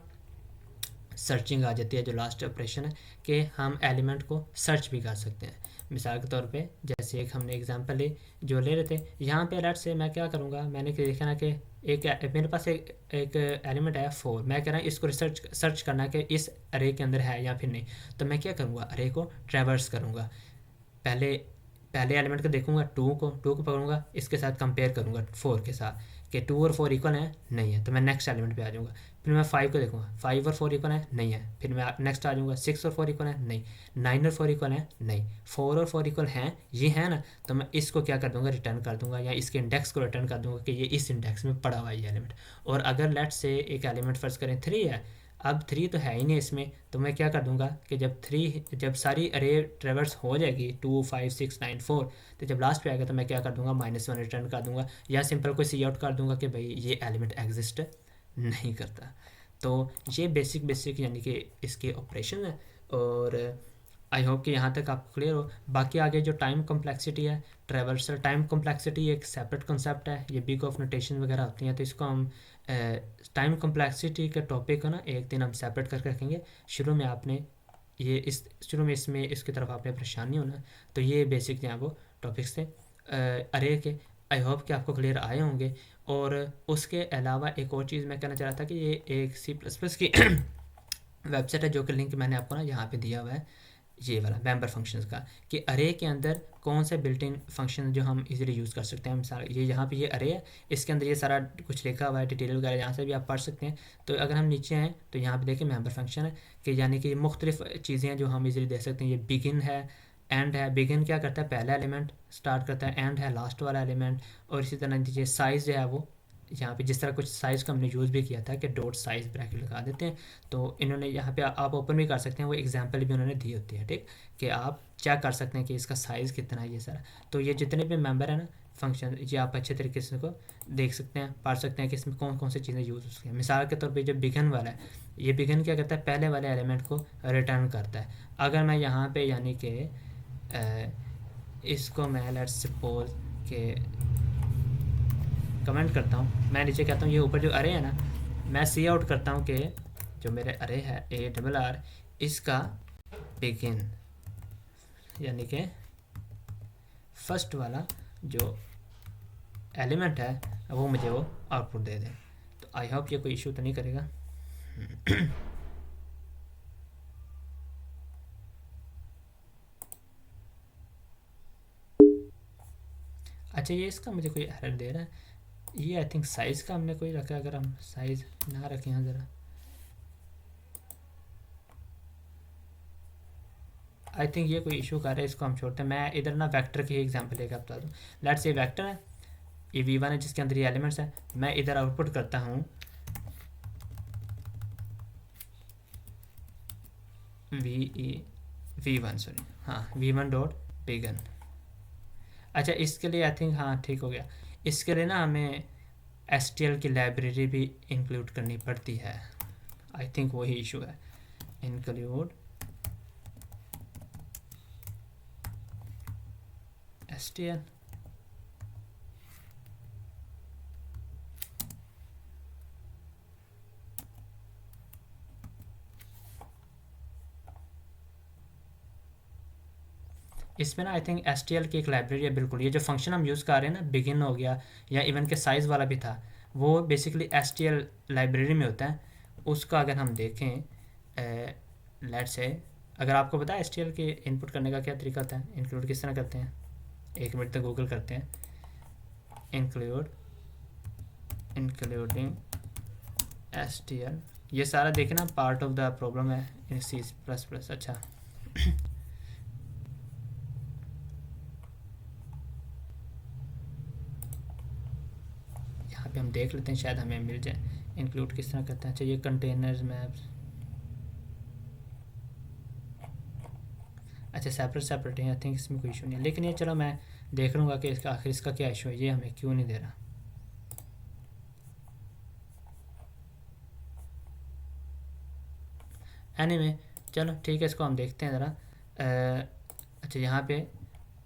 सर्चिंग आ जाती है, जो लास्ट ऑपरेशन है, कि हम एलिमेंट को सर्च भी कर सकते हैं। मिसाल के तौर पे जैसे एक हमने एग्जांपल जो ले रहे थे, यहाँ पे अलर्ट से मैं क्या करूँगा, मैंने देखा ना कि एक मेरे पास एक एलिमेंट है 4, मैं कह रहा हूँ इसको सर्च करना कि इस अरे के अंदर है या फिर नहीं। तो मैं क्या करूँगा, अरे को ट्रैवर्स करूँगा, पहले एलिमेंट को देखूँगा, 2 को पकड़ूँगा, इसके साथ कंपेयर करूँगा 4 के साथ कि 2 और 4 इक्वल है, नहीं है, तो मैं नेक्स्ट एलिमेंट पे आ जाऊँगा। फिर मैं 5 को देखूँगा, 5 और 4 इक्वल है, नहीं है, फिर मैं नेक्स्ट आ जाऊँगा, 6 और 4 इक्वल है, नहीं, 9 और 4 इक्वल है, नहीं, 4 और 4 इक्वल हैं, ये है ना, तो मैं इसको क्या कर दूँगा, रिटर्न कर दूँगा, या इसके इंडेक्स को रिटर्न कर दूँगा कि ये इस इंडेक्स में पड़ा हुआ है ये एलिमेंट। और अगर लेट्स से एक एलिमेंट फर्ज करें 3 है, अब 3 तो है ही नहीं इसमें, तो मैं क्या कर दूंगा कि जब सारी अरे ट्रेवर्स हो जाएगी 2 5 6 9 4, तो जब लास्ट पे आएगा तो मैं क्या कर दूंगा, -1 रिटर्न कर दूंगा, या सिंपल कोई सी आउट कर दूंगा कि भाई ये एलिमेंट एग्जिस्ट नहीं करता। तो ये बेसिक बेसिक यानी कि इसके ऑपरेशन है। और आई होप कि यहाँ तक आपको क्लियर हो। बाकी आगे जो टाइम कॉम्प्लेक्सिटी है, ट्रेवर्सल टाइम कॉम्प्लेक्सिटी एक सेपरेट कंसेप्ट है, ये बिग ऑफ नोटेशन वगैरह होती हैं, तो इसको हम टाइम कॉम्प्लेक्सिटी के टॉपिक को ना एक दिन हम सेपरेट करके रखेंगे। शुरू में आपने शुरू में इसमें इसकी तरफ आपने परेशान नहीं होना। तो ये बेसिक जो हैं वो टॉपिक्स थे अरे के, आई होप कि आपको क्लियर आए होंगे। और उसके अलावा एक और चीज़ मैं कहना चाह रहा था कि ये एक C++ की वेबसाइट है, जो कि लिंक मैंने आपको ना यहाँ पे दिया हुआ है, ये वाला मेंबर फंक्शंस का, कि अरे के अंदर कौन से बिल्ट इन फंक्शन जो हम इजीली यूज़ कर सकते हैं। मिसाल ये यहाँ पे ये अरे है, इसके अंदर ये सारा कुछ लिखा हुआ है, डिटेल वगैरह यहाँ से भी आप पढ़ सकते हैं। तो अगर हम नीचे हैं तो यहाँ पे देखिए मेंबर फंक्शन है, कि यानी कि मुख्तलिफ चीज़ें हैं जो हम इजीली देख सकते हैं। ये बिगिन है, एंड है। बिगिन क्या करता है, पहला एलिमेंट स्टार्ट करता है, एंड है लास्ट वाला एलिमेंट। और इसी तरह नीचे साइज़ जो है वो यहाँ पे जिस तरह कुछ साइज़ का हमने यूज़ भी किया था कि डॉट साइज़ ब्रैकेट लगा देते हैं, तो इन्होंने यहाँ पे आप ओपन भी कर सकते हैं, वो एग्जांपल भी उन्होंने दी होती है, ठीक, कि आप चेक कर सकते हैं कि इसका साइज़ कितना है ये सारा। तो ये जितने भी मेंबर है ना फंक्शन, ये आप अच्छे तरीके से इसको देख सकते हैं, पढ़ सकते हैं कि इसमें कौन कौन सी चीज़ें यूज़ होती हैं। मिसाल के तौर पर जो बिगन वाला है, ये बिगन क्या करता है, पहले वाले एलिमेंट को रिटर्न करता है। अगर मैं यहाँ पर यानी कि इसको मैं लेट्स सपोज के कमेंट करता हूँ, मैं नीचे कहता हूँ ये ऊपर जो अरे है ना, मैं सी आउट करता हूँ कि जो मेरे अरे है ARR, इसका बिगिन यानी कि फर्स्ट वाला जो एलिमेंट है वो मुझे वो आउटपुट दे दे। तो आई होप ये कोई इशू तो नहीं करेगा। अच्छा, ये इसका मुझे कोई एरर दे रहा है, ये आई थिंक साइज़ का हमने कोई रखा है। अगर हम साइज़ ना रखें यहाँ ज़रा, आई थिंक ये कोई इशू कर रहा है, इसको हम छोड़ते हैं। मैं इधर ना वेक्टर की एग्जांपल लेकर बता दूँ। लेट्स ये वेक्टर है, ये V1 है जिसके अंदर ये एलिमेंट्स हैं। मैं इधर आउटपुट करता हूँ V1 सॉरी, हाँ V1 डॉट बिगन। अच्छा, इसके लिए आई थिंक हाँ ठीक हो गया। इसके लिए ना हमें STL की लाइब्रेरी भी इंक्लूड करनी पड़ती है, आई थिंक वही इशू है। इंक्लूड STL, इसमें ना आई थिंक STL की एक लाइब्रेरी है बिल्कुल। ये जो फंक्शन हम यूज़ कर रहे हैं ना, बिगिन हो गया या इवन के साइज़ वाला भी था, वो बेसिकली STL लाइब्रेरी में होता है। उसका अगर हम देखें लेट्स से, अगर आपको पता है STL के इनपुट करने का क्या तरीका होता है, इंक्लूड किस तरह करते हैं, एक मिनट तक गूगल करते हैं। इंक्लूडिंग STL, ये सारा देखना पार्ट ऑफ द प्रॉब्लम है इन C++। अच्छा यहाँ पे हम देख लेते हैं, शायद हमें मिल जाए इंक्लूड किस तरह करते हैं। अच्छा, ये कंटेनर्स मैप्स, अच्छा सेपरेट है, आई थिंक इसमें कोई इशू नहीं है। लेकिन ये चलो मैं देख लूँगा कि इसका आखिर इसका क्या इशू है, ये हमें क्यों नहीं दे रहा। एनीवे चलो ठीक है, इसको हम देखते हैं ज़रा। अच्छा, यहाँ पे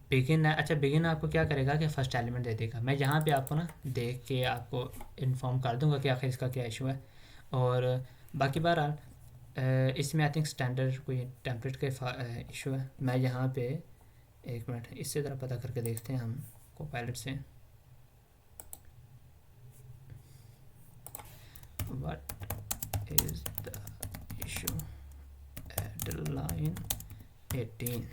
बिगिन है। अच्छा, बिगिन आपको क्या करेगा कि फ़र्स्ट एलिमेंट दे देगा। मैं यहाँ पे आपको ना देख के आपको इन्फॉर्म कर दूँगा कि आखिर इसका क्या इशू है। और बाकी बहरहाल इसमें आई थिंक स्टैंडर्ड कोई टेम्पलेट का इशू है। मैं यहाँ पे एक मिनट इससे ज़रा पता करके देखते हैं हम कोपायलट से। What is the issue at line 18।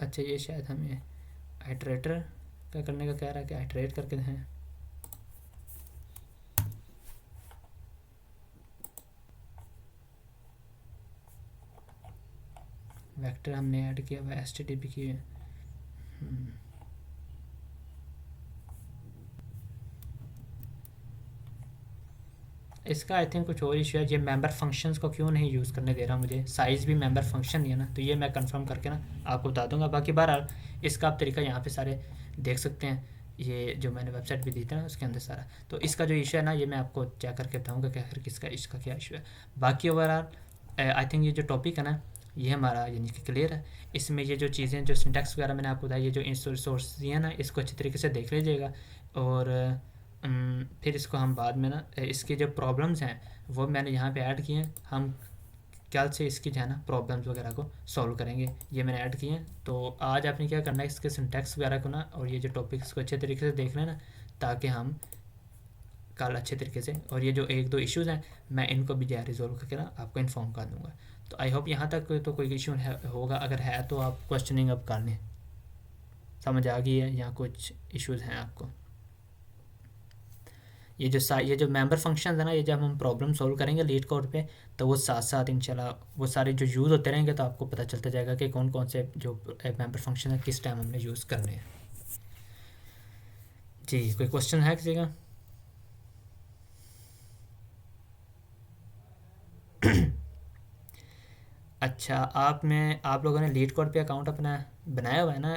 अच्छा ये शायद हमें आइटरेटर का करने का कह रहा है कि आइटरेट करके हैं। वेक्टर हमने ऐड किया हुआ एच टी टी पी की है। इसका आई थिंक कुछ और इशू है, ये मेंबर फंक्शंस को क्यों नहीं यूज़ करने दे रहा मुझे। साइज़ भी मेंबर फंक्शन ही है ना, तो ये मैं कंफर्म करके ना आपको बता दूंगा। बाकी बहरहाल इसका आप तरीका यहाँ पे सारे देख सकते हैं, ये जो मैंने वेबसाइट भी दी थी ना उसके अंदर सारा। तो इसका जो इशू है ना ये मैं आपको चेक करके बताऊँगा कि आखिर किसका इसका क्या इशू है। बाकी ओवरऑल आई थिंक ये जो टॉपिक है ना ये हमारा यानी कि क्लियर है। इसमें ये जो चीज़ें जो सिंटैक्स वगैरह मैंने आपको बताया, ये जो सोर्स दिए हैं ना इसको अच्छे तरीके से देख लीजिएगा। और फिर इसको हम बाद में ना इसके जो प्रॉब्लम्स हैं वो मैंने यहाँ पे ऐड किए हैं। हम कल से इसकी जो है ना प्रॉब्लम्स वगैरह को सॉल्व करेंगे, ये मैंने ऐड किए हैं। तो आज आपने क्या करना है इसके सिंटैक्स वगैरह को ना और ये जो टॉपिक्स को अच्छे तरीके से देख लेना, ताकि हम कल अच्छे तरीके से, और ये जो एक दो इश्यूज़ हैं मैं इनको भी जो है रिजॉल्व करके ना आपको इन्फॉर्म कर दूँगा। तो आई होप यहाँ तक तो कोई इशू होगा, अगर है तो आप क्वेश्चनिंग अब कर लें। समझ आ गई है या कुछ इश्यूज़ हैं आपको? ये जो मेंबर फंक्शन है ना, ये जब हम प्रॉब्लम सॉल्व करेंगे लीड कोड पे, तो वो साथ साथ इंशाल्लाह वो सारे जो यूज़ होते रहेंगे तो आपको पता चलता जाएगा कि कौन कौन से जो मेंबर फंक्शन है किस टाइम हमने यूज़ करने हैं। जी कोई क्वेश्चन है किसी का? अच्छा आप लोगों ने लीड कोड पे अकाउंट अपना बनाया हुआ है ना?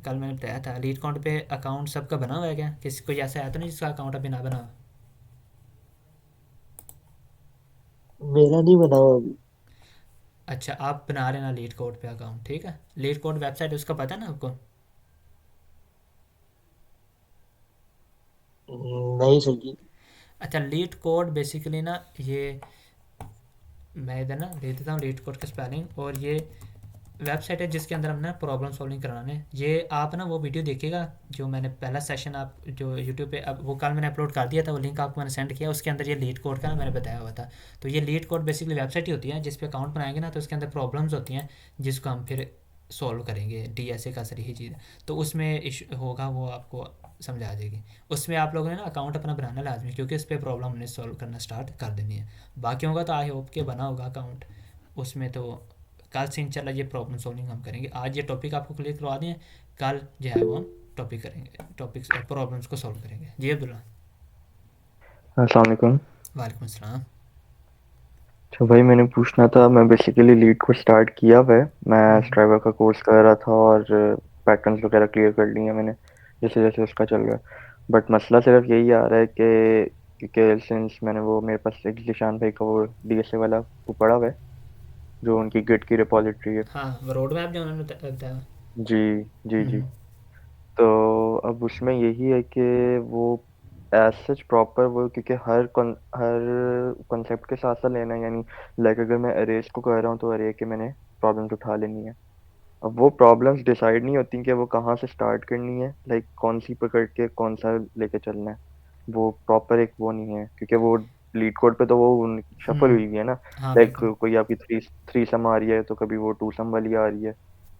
कल मैंने बताया था लीड कोड पे अकाउंट सबका बना हुआ है क्या? किसी कोई ऐसा है तो नहीं जिसका अकाउंट अभी ना बना हो? मेरा नहीं बना हुआ अभी। अच्छा आप बना लेना लीड कोड पे अकाउंट, ठीक है। लीड कोड वेबसाइट उसका पता है ना आपको? नहीं सर। अच्छा लीड कोड बेसिकली ना ये मैं इधर ना दे देता हूँ लीड कोड का स्पेलिंग, और ये वेबसाइट है जिसके अंदर हमने प्रॉब्लम सॉल्विंग कराने हैं। ये आप ना वो वीडियो देखिएगा जो मैंने पहला सेशन आप जो यूट्यूब पे अब वो कल मैंने अपलोड कर दिया था, वो लिंक आपको मैंने सेंड किया, उसके अंदर ये लीड कोड का ना मैंने बताया हुआ था। तो ये लीड कोड बेसिकली वेबसाइट ही होती है जिस पे अकाउंट बनाएंगे ना, तो उसके अंदर प्रॉब्लम्स होती हैं जिसको हम फिर सॉल्व करेंगे। डी एस ए का सर यही चीज़ है। तो उसमें इशू होगा वो आपको समझ आ जाएगी। उसमें आप लोगों ने ना अकाउंट अपना बनाना लाजमी, क्योंकि उस पर प्रॉब्लम हमने सॉल्व करना स्टार्ट कर देनी है। बाकी होगा तो आई होप के बना होगा अकाउंट उसमें। तो कल से इंशाल्लाह ये प्रॉब्लम सॉल्विंग हम करेंगे। आज ये टॉपिक आपको क्लियर करवा दें, कल जो है वो हम टॉपिक करेंगे, टॉपिक्स प्रॉब्लम्स को सॉल्व करेंगे। जी अब्दुल्ला। अस्सलाम वालेकुम। वालेकुम अस्सलाम। अच्छा भाई, मैंने पूछना था, मैं बेसिकली लीड को स्टार्ट किया हुआ है। मैं हम्म, स्ट्राइवर का कोर्स कर रहा था और पैटर्न्स वगैरह क्लियर कर लिए मैंने जैसे जैसे उसका चल रहा है। बट मसला सिर्फ यही आ रहा है कि सिंस मैंने वो मेरे पास एक जिशान भाई का वो डीएसए वाला वो पड़ा हुआ है जो उनकी गिट की रिपॉजिटरी है। हाँ वो रोड मैप जो उन्होंने बताया। जी जी जी। हम्म, तो अब उसमें यही है कि वो एज सच प्रॉपर वो, क्योंकि हर कॉन्सेप्ट के साथ साथ लेना है, यानी लाइक अगर मैं अरेज को कर रहा हूँ तो अरे के मैंने प्रॉब्लम्स उठा लेनी है। अब वो प्रॉब्लम्स डिसाइड नहीं होती कि वो कहाँ से स्टार्ट करनी है, लाइक कौन सी पकड़ के कौन सा लेके चलना है। वो प्रॉपर एक वो नहीं है, क्योंकि वो लीड कोड पे तो वो शफल हम्म, हुई हुई है ना। हाँ लाइक बिल्कुल। कोई आपकी थ्री थ्री सम आ रही है तो कभी वो टू सम वाली आ रही है,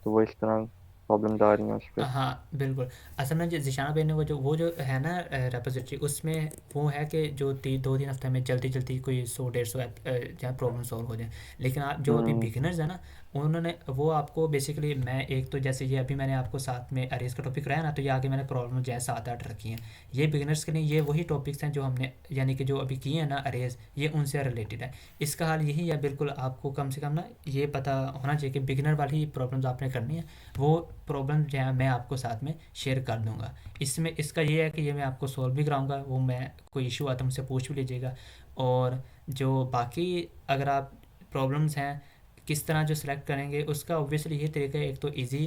तो वो इस तरह प्रॉब्लम्स आ रही हैं उस पर। हाँ बिल्कुल। असल में जो जिशाना भाई ने वो जो है ना रेपोजिटरी, उसमें वो है कि जो 2-3 हफ्ते में जल्दी जल्दी कोई 100-150 जहाँ प्रॉब्लम सॉल्व हो जाए। लेकिन आप जो अभी हम्म बिगिनर्स है ना, उन्होंने वो आपको बेसिकली मैं एक तो जैसे ये अभी मैंने आपको साथ में अरेज का टॉपिक रहा है ना, तो ये आगे मैंने प्रॉब्लम जो है 7-8 रखी हैं। ये बिगिनर्स के लिए ये वही टॉपिक्स हैं जो हमने यानी कि जो अभी किए हैं ना अरेज, ये उनसे रिलेटेड है। इसका हाल यही है बिल्कुल, आपको कम से कम ना ये पता होना चाहिए कि बिगिनर वाली प्रॉब्लम्स आपने करनी है। वो प्रॉब्लम जो है मैं आपको साथ में शेयर कर दूंगा। इसमें इसका ये है कि ये मैं आपको सॉल्व भी कराऊंगा, वो मैं कोई इशू आता है मुझसे पूछ भी लीजिएगा। और जो बाकी अगर आप प्रॉब्लम्स हैं किस तरह जो सिलेक्ट करेंगे उसका ऑब्वियसली ये तरीका है, एक तो ईजी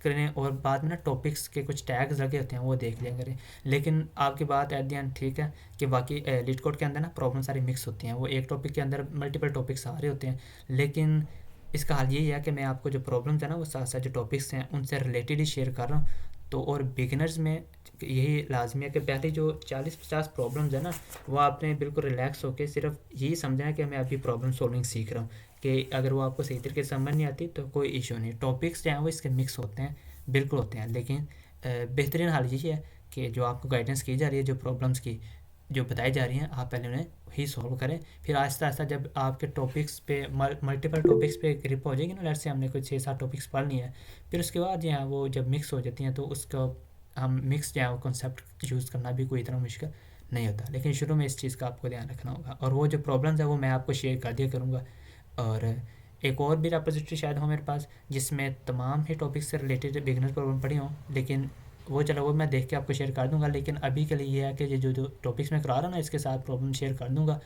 करें और बाद में ना टॉपिक्स के कुछ टैग्स लगे होते हैं वो देख लिया करें। लेकिन आपकी बात एट द एंड ठीक है कि बाकी लीड कोड के अंदर ना प्रॉब्लम सारी मिक्स होती हैं, वो एक टॉपिक के अंदर मल्टीपल टॉपिक्स आ रहे होते हैं। लेकिन इसका हाल यही है कि मैं आपको जो प्रॉब्लम्स है ना वो साथ साथ जो टॉपिक्स हैं उनसे रिलेटेड ही शेयर कर रहा हूँ। तो और बिगिनर्स में यही लाजमी है कि पहले जो 40-50 प्रॉब्लम्स है ना वो आपने बिल्कुल रिलैक्स होकर सिर्फ यही समझना है कि मैं अभी प्रॉब्लम सॉल्विंग सीख रहा हूँ। कि अगर वो आपको सही तरीके से समझ नहीं आती तो कोई इशू नहीं, टॉपिक्स जो हैं वो इसके मिक्स होते हैं, बिल्कुल होते हैं, लेकिन बेहतरीन हाल यही है कि जो आपको गाइडेंस की जा रही है, जो प्रॉब्लम्स की जो बताई जा रही हैं, आप पहले उन्हें ही सॉल्व करें। फिर आहिस्ता आहिस्ता जब आपके टॉपिक्स पे मल्टीपल टॉपिक्स पे ग्रिप हो जाएगी ना, लेट्स से हमने कोई 6-7 टॉपिक्स पढ़ लिए हैं, फिर उसके बाद जो है वो जब मिक्स हो जाती हैं तो उसका हम मिक्स जो है वो कॉन्सेप्ट यूज़ करना भी कोई इतना मुश्किल नहीं होता। लेकिन शुरू में इस चीज़ का आपको ध्यान रखना होगा, और वो जो प्रॉब्लम्स है वो मैं आपको शेयर कर दिया करूँगा। और एक और भी रेपोजिटरी शायद हो मेरे पास जिसमें तमाम ही टॉपिक से रिलेटेड बिगनर प्रॉब्लम पड़ी हों, लेकिन वो चलो वो मैं देख के आपको शेयर कर दूंगा। लेकिन अभी के लिए ये है कि ये जो जो टॉपिक्स मैं करा रहा हूँ ना, इसके साथ प्रॉब्लम शेयर कर दूंगा,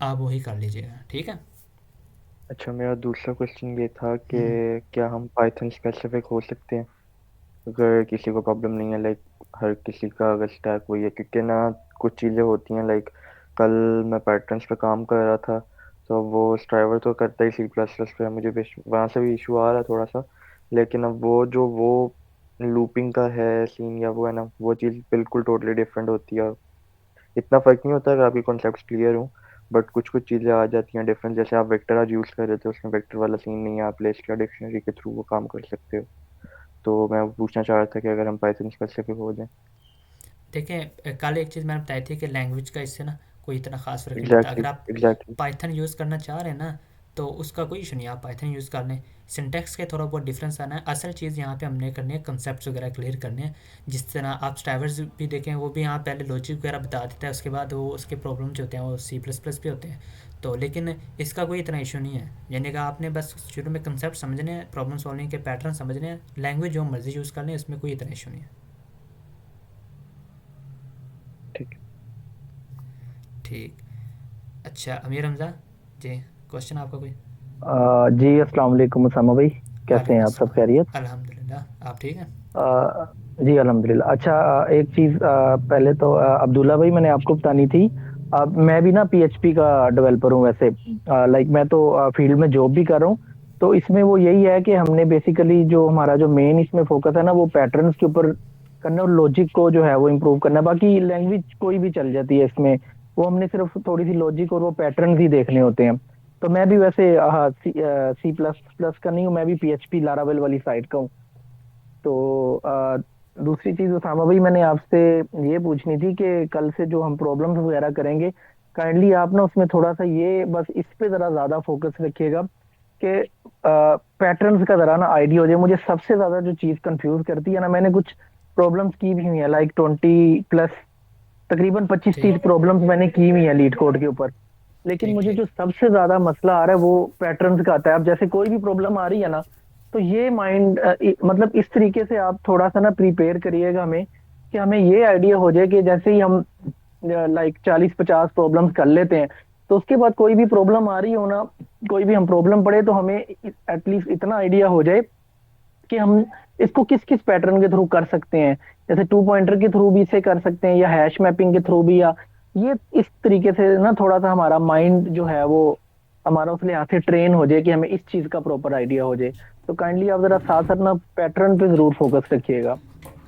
आप वही कर लीजिएगा, ठीक है। अच्छा, मेरा दूसरा क्वेश्चन ये था कि हम्म। क्या हम पाइथन स्पेसिफिक हो सकते हैं अगर किसी को प्रॉब्लम नहीं है, लाइक हर किसी का अगर स्टैक वही है, क्योंकि ना कुछ चीज़ें होती हैं, लाइक कल मैं पैटर्न्स पे काम कर रहा था, तो वो ड्राइवर तो करता ही C++ पे, मुझे भी वहाँ से भी इशू आ रहा है थोड़ा सा, लेकिन अब वो लूपिंग का है सीन, या वो है ना, वो चीज़ बिल्कुल टोटली डिफरेंट होती है। इतना फर्क नहीं होता अगर आपकी कॉन्सेप्ट क्लियर हो, बट कुछ कुछ चीज़ें आ जाती हैं डिफरेंट, जैसे आप वेक्टर आज यूज़ कर रहे थे, उसमें वेक्टर वाला सीन नहीं है, आप लिस्ट या डिक्शनरी के थ्रू वो काम कर सकते हो। तो मैं पूछना चाह रहा था कि अगर हम पाइथन स्पेसिफिक हो जाएं। देखें, कल एक चीज़ मैंने बताई थी कि लैंग्वेज का इससे ना कोई इतना ख़ास फ़र्क नहीं पड़ता। एग्जैक्टली, अगर आप एग्जैक्टली। पाइथन यूज़ करना चाह रहे हैं ना, तो उसका कोई इशू नहीं है, आप पाइथन यूज़ कर लें। सिंटेक्स के थोड़ा बहुत डिफरेंस आना है, असल चीज़ यहाँ पे हमने करनी है कंसेप्ट वगैरह क्लियर करने हैं। जिस तरह आप स्ट्राइवर्स भी देखें, वो भी यहाँ पहले लॉजिक वगैरह बता देता है, उसके बाद वो उसके प्रॉब्लम जो होते हैं वो C++ पे होते हैं। तो लेकिन इसका कोई इतना इशू नहीं है, यानी कि आपने बस शुरू में कंसेप्ट समझने हैं, प्रॉब्लम सॉल्विंग के पैटर्न समझने हैं, लैंग्वेज जो मर्जी यूज़ कर लें, इसमें कोई इतना इशू नहीं है। ठीक है। ठीक। अच्छा अमीर हमज़ा जी, क्वेश्चन आपका कोई? जी अस्सलाम वालेकुम उसामा भाई, कैसे हैं वालेकुम आप? सब अस्सलाम। खैरियत? अल्हम्दुलिल्लाह, आप ठीक हैं? जी अल्हम्दुलिल्लाह। अच्छा, एक चीज़ पहले तो अब्दुल्ला भाई मैंने आपको बतानी थी। अब मैं भी ना पीएचपी का डेवलपर हूँ वैसे। लाइक मैं तो फील्ड में जॉब भी कर रहा हूँ। तो इसमें वो यही है कि हमने बेसिकली जो हमारा जो मेन इसमें फोकस है ना, वो पैटर्न्स के ऊपर करना और लॉजिक को जो है वो इम्प्रूव करना। बाकी लैंग्वेज कोई भी चल जाती है इसमें, वो हमने सिर्फ थोड़ी सी लॉजिक और वो पैटर्न्स ही देखने होते हैं। तो मैं भी वैसे C++ का नहीं हूँ, मैं भी पीएचपी लारावेल वाली साइड का हूँ। तो दूसरी चीज उसामा भाई, मैंने आपसे ये पूछनी थी कि कल से जो हम प्रॉब्लम्स वगैरह करेंगे, काइंडली आप ना उसमें थोड़ा सा ये बस इस पे जरा ज्यादा फोकस रखिएगा कि पैटर्न्स का जरा ना आइडिया हो जाए। मुझे सबसे ज्यादा जो चीज कंफ्यूज करती है ना, मैंने कुछ प्रॉब्लम्स की भी हुई है, लाइक 20+, तकरीबन 25-30 ठीक प्रॉब्लम्स मैंने की हुई है लीड कोड के ऊपर। लेकिन ठीक मुझे ठीक। जो सबसे ज्यादा मसला आ रहा है वो पैटर्न्स का आता है। अब जैसे कोई भी प्रॉब्लम आ रही है ना, तो ये माइंड मतलब इस तरीके से आप थोड़ा सा ना प्रिपेयर करिएगा हमें, कि हमें ये आइडिया हो जाए कि जैसे ही हम लाइक 40-50 प्रॉब्लम्स कर लेते हैं, तो उसके बाद कोई भी प्रॉब्लम आ रही हो ना, कोई भी हम प्रॉब्लम पढ़े, तो हमें एटलीस्ट इतना आइडिया हो जाए कि हम इसको किस किस पैटर्न के थ्रू कर सकते हैं। जैसे टू पॉइंटर के थ्रू भी इसे कर सकते हैं, या हैश मैपिंग के थ्रू भी, या ये इस तरीके से ना थोड़ा सा हमारा माइंड जो है वो हमारा उस लिहाज से ट्रेन हो जाए कि हमें इस चीज का प्रॉपर आइडिया हो जाए। तो काइंडली आप जरा साथ साथ ना पैटर्न पे जरूर फोकस रखिएगा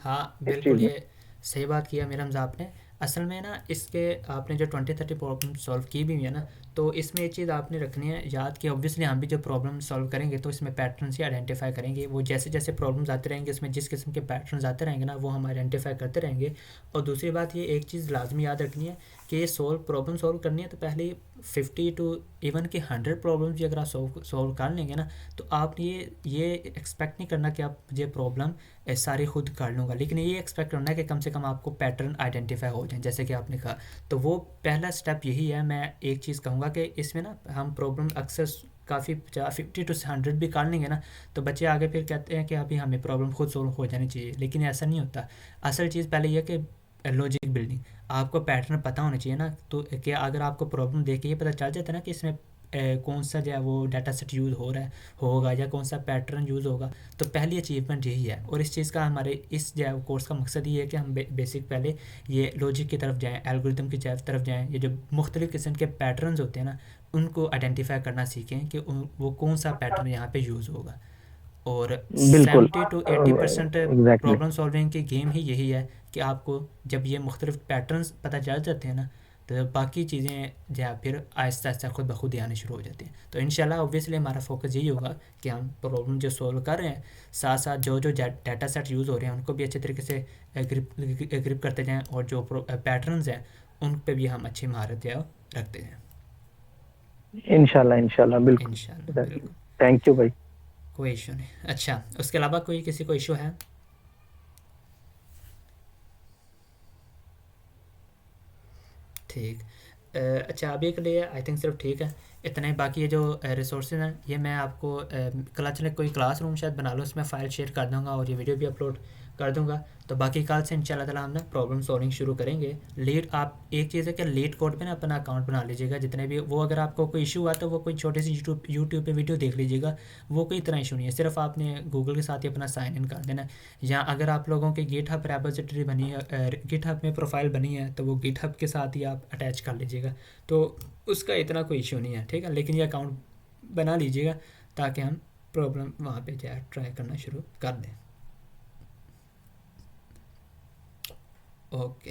हाँ इस बिल्कुल, चीज में। ये सही बात किया मेरा हमज़ा आपने। असल में ना इसके आपने जो 20-30 प्रॉब्लम सॉल्व की भी हुई है ना, तो इसमें एक चीज़ आपने रखनी है याद कि ऑब्वियसली हम भी जो प्रॉब्लम सॉल्व करेंगे तो इसमें पैटर्न्स ही आइडेंटिफाई करेंगे। वो जैसे जैसे प्रॉब्लम्स आते रहेंगे, इसमें जिस किस्म के पैटर्न्स आते रहेंगे ना, वो हम आइडेंटिफाई करते रहेंगे। और दूसरी बात, ये एक चीज़ लाजमी याद रखनी है कि ये प्रॉब्लम सॉल्व करनी है तो पहले 50 टू इवन कि 100 प्रॉब्लम्स भी अगर आप सॉल्व कर लेंगे ना, तो आप ये एक्सपेक्ट नहीं करना कि आप ये प्रॉब्लम सारी खुद कर लूँगा, लेकिन ये एक्सपेक्ट करना है कि कम से कम आपको पैटर्न आइडेंटिफाई हो जाए, जैसे कि आपने कहा। तो वो पहला स्टेप यही है। मैं एक चीज़ कहूँगा कि इसमें ना हम प्रॉब्लम अक्सर काफ़ी 50 to 100 भी कर लेंगे ना, तो बच्चे आगे फिर कहते हैं कि अभी हमें प्रॉब्लम खुद सोल्व हो जानी चाहिए, लेकिन ऐसा नहीं होता। असल चीज़ पहले यह कि लॉजिक बिल्डिंग, आपको पैटर्न पता होना चाहिए ना। तो क्या अगर आपको प्रॉब्लम देख के ये पता चल जाता है ना कि इसमें कौन सा जो है वो डाटा सेट यूज़ हो रहा है होगा, या कौन सा पैटर्न यूज़ होगा, तो पहली अचीवमेंट यही है। और इस चीज़ का हमारे इस जो है कोर्स का मकसद ये है कि हम बेसिक पहले ये लॉजिक की तरफ जाएँ, एल्गोरिथम की तरफ जाएँ। ये जो मुख्तलिफ़ किस्म के पैटर्न्स होते हैं ना, उनको आइडेंटिफाई करना सीखें कि वो कौन सा पैटर्न यहाँ पे यूज़ होगा। और बिल्कुल 70 to 80% एग्जैक्टली। प्रॉब्लम सॉल्विंग की गेम ही यही है कि आपको जब ये मुख्तलिफ पैटर्न्स पता चल जाते हैं ना, तो बाकी चीज़ें जो है फिर आहिस्ता आहिस्ता खुद ब खुद ही आनी शुरू हो जाती हैं। तो इंशाल्लाह ऑब्वियसली हमारा फोकस यही होगा कि हम प्रॉब्लम जो सॉल्व कर रहे हैं साथ साथ जो जो डाटा सेट यूज़ हो रहे हैं उनको भी अच्छे तरीके से ग्रिप करते जाएँ, और जो पैटर्न्स हैं उन पे भी हम अच्छी महारत जो है वो रखते जाएँ इंशाल्लाह इंशाल्लाह इंशाल्लाह। बिल्कुल। बिल्कुल, थैंक यू भाई। कोई इशू नहीं। अच्छा, उसके अलावा कोई किसी को इशू है? ठीक। अच्छा, अभी के लिए आई थिंक सिर्फ ठीक है इतना ही। बाकी ये जो रिसोर्सेज हैं ये मैं आपको कल चले कोई क्लासरूम शायद बना लो, उसमें फ़ाइल शेयर कर दूंगा और ये वीडियो भी अपलोड कर दूंगा। तो बाकी कल से इंशाल्लाह ताला हम ना प्रॉब्लम सॉल्विंग शुरू करेंगे। लीड आप एक चीज़ है कि लीड कोड पे ना अपना अकाउंट बना लीजिएगा, जितने भी वो अगर आपको कोई इशू हुआ तो वो कोई छोटी सी यूट्यूब पे वीडियो देख लीजिएगा, वो कोई इतना इशू नहीं है। सिर्फ आपने गूगल के साथ ही अपना साइन इन कर देना है। या अगर आप लोगों की गिटहब रेपोजिटरी बनी है, गिटहब में प्रोफाइल बनी है, तो वो गिटहब के साथ ही आप अटैच कर लीजिएगा, तो उसका इतना कोई इशू नहीं है, ठीक है। लेकिन ये अकाउंट बना लीजिएगा ताकि हम प्रॉब्लम वहाँ पे जो है ट्राई करना शुरू कर दें। ओके,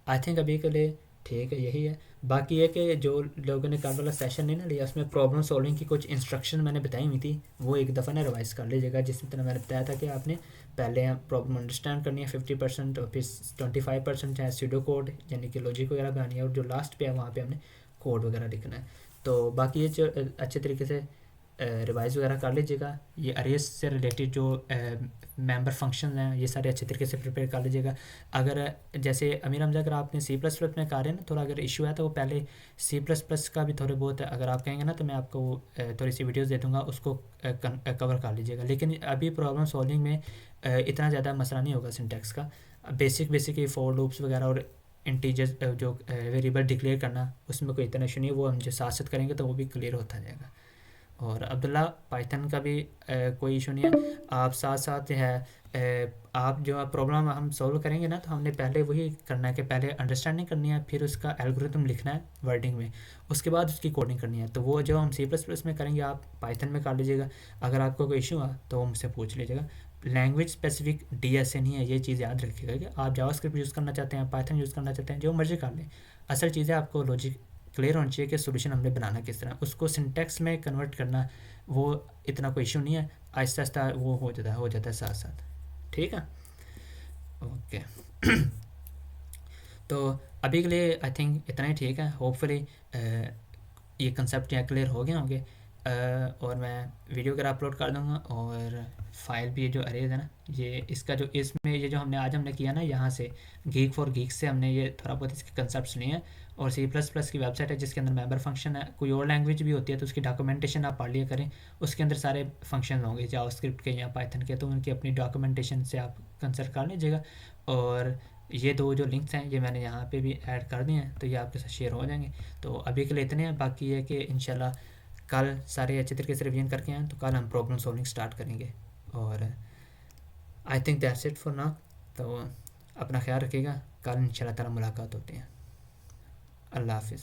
आई थिंक अभी के लिए ठीक है, यही है। बाकी ये कि जो लोगों ने कल वाला सेशन नहीं ना लिया, उसमें प्रॉब्लम सॉल्विंग की कुछ इंस्ट्रक्शन मैंने बताई हुई थी, वो एक दफ़ा ना रिवाइज कर लीजिएगा। जिस तरह मैंने बताया था कि आपने पहले प्रॉब्लम अंडरस्टैंड करनी है 50%, और फिर 25% चाहे सीडो कोड यानी कि लॉजिक वगैरह बनानी है, और जो लास्ट पे है वहाँ पे हमने कोड वगैरह लिखना है। तो बाकी ये जो अच्छे तरीके से रिवाइज़ वगैरह कर लीजिएगा। ये अरेज से रिलेटेड जो मेंबर फंक्शन हैं ये सारे अच्छे तरीके से प्रिपेयर कर लीजिएगा। अगर जैसे अमीर हमजा अगर आपने सी प्लस प्लस में कर रहे हैं ना, थोड़ा अगर इशू है तो वो पहले सी प्लस प्लस का भी थोड़े बहुत अगर आप कहेंगे ना तो मैं आपको थोड़ी सी वीडियोस दे दूँगा, उसको कवर कर लीजिएगा। लेकिन अभी प्रॉब्लम सॉल्विंग में इतना ज़्यादा मसला नहीं होगा सिंटैक्स का। बेसिक ये फॉर लूप्स वगैरह और इंटीजर्स जो वेरिएबल डिक्लेयर करना, उसमें कोई इतना इशू नहीं है, वो हम जो साथ साथ करेंगे तो वो भी क्लियर होता जाएगा। और अब्दुल्ला, पाइथन का भी कोई इशू नहीं है। आप साथ साथ जो है आप जो प्रॉब्लम हम सॉल्व करेंगे ना, तो हमने पहले वही करना है कि पहले अंडरस्टैंडिंग करनी है, फिर उसका एल्गोरिथम लिखना है वर्डिंग में, उसके बाद उसकी कोडिंग करनी है। तो वो जो हम सी प्लस प्लस में करेंगे आप पाइथन में कर लीजिएगा। अगर आपको कोई इशू है तो वो मुझसे पूछ लीजिएगा। लैंग्वेज स्पेसिफिक डीएसए नहीं है, ये चीज़ याद रखिएगा कि आप जावास्क्रिप्ट यूज़ करना चाहते हैं, पाइथन यूज़ करना चाहते हैं, जो मर्जी कर लें। असल चीज़ है आपको लॉजिक क्लियर होना चाहिए कि सोल्यूशन हमने बनाना किस तरह, उसको सिंटेक्स में कन्वर्ट करना वो इतना कोई इशू नहीं है। आहिस्ता आहिस्ता वो हो जाता है साथ साथ, ठीक है। ओके। तो अभी के लिए आई थिंक इतना ही ठीक है। होपफुली ये कंसेप्ट यहाँ क्लियर हो गए होंगे। और मैं वीडियो वगैरह अपलोड कर दूँगा, और फाइल भी जो अरेज है ना, ये इसका जो इसमें ये जो हमने किया ना, यहाँ से गीक फॉर गीक से हमने ये थोड़ा बहुत इसके कंसेप्ट लिए हैं। और सी प्लस प्लस की वेबसाइट है जिसके अंदर मेंबर फंक्शन है। कोई और लैंग्वेज भी होती है तो उसकी डॉक्यूमेंटेशन आप पढ़ लिया करें, उसके अंदर सारे फंक्शन होंगे जावास्क्रिप्ट के या पाइथन के, तो उनकी अपनी डॉक्यूमेंटेशन से आप कंसल्ट कर लीजिएगा। और ये दो जो लिंक्स हैं ये मैंने यहाँ पे भी ऐड कर दिए हैं, तो ये आपके साथ शेयर हो जाएंगे। तो अभी के लिए इतने हैं। बाकी ये कि इंशाल्लाह कल सारे अच्छे तरीके से रिवीजन करके आएँ तो कल हम प्रॉब्लम सॉल्विंग स्टार्ट करेंगे। और I think that's it for now. तो अपना ख्याल रखिएगा, कल इंशाल्लाह ताला मुलाकात होती है। अल्लाह हाफिज़।